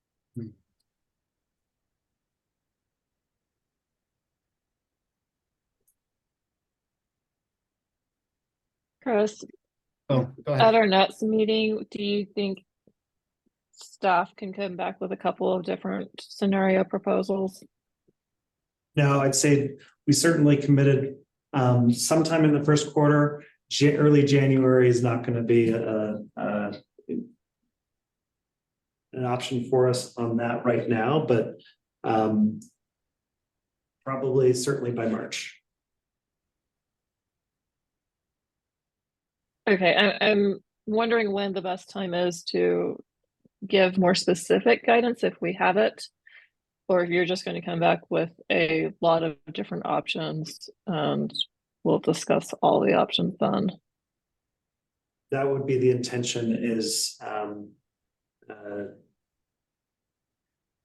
Chris, Oh, go at ahead. our next meeting, do you think staff can come back with a couple of different scenario proposals? No, I'd say we certainly committed sometime in the first quarter. Early January is not going to be an option for us on that right now, but probably certainly by March. Okay, I'm wondering when the best time is to give more specific guidance if we have it, or if you're just going to come back with a lot of different options and we'll discuss all the options then. That would be the intention, is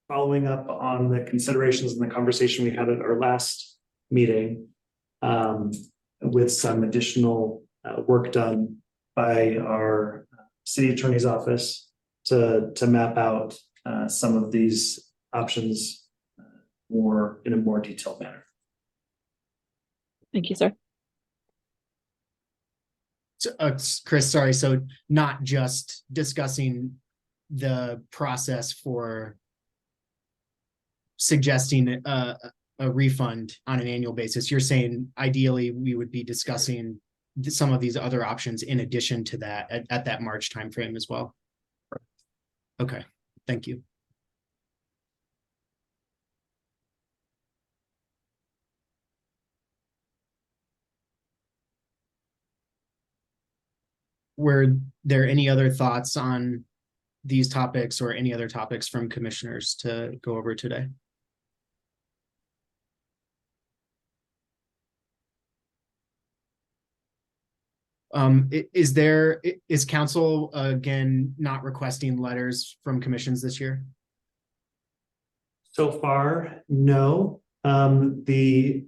following up on the considerations and the conversation we had at our last meeting, with some additional work done by our city attorney's office to map out some of these options in a more detailed manner. Thank you, sir. So, Chris, sorry, so not just discussing the process for suggesting a refund on an annual basis. You're saying ideally we would be discussing some of these other options in addition to that at that March timeframe as well. Okay, thank you. Were there any other thoughts on these topics or any other topics from commissioners to go over today? Is council again not requesting letters from commissions this year? So far, no. The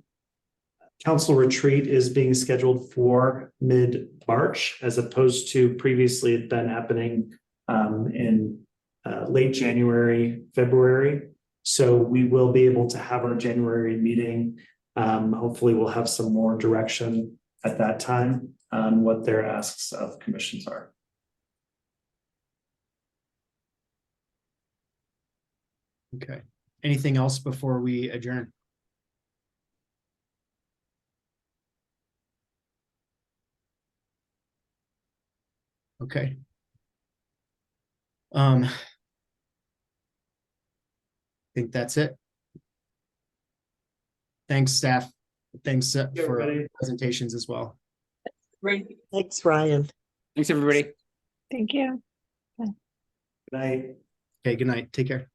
council retreat is being scheduled for mid-March, as opposed to previously it had been happening in late January, February. So we will be able to have our January meeting. Hopefully we'll have some more direction at that time on what their asks of commissions are. Okay. Anything else before we adjourn? Okay. I think that's it. Thanks, staff. Thanks for everybody. presentations as well. Great. Thanks, Ryan. Thanks, everybody. Thank you. Good night. Okay, good night. Take care.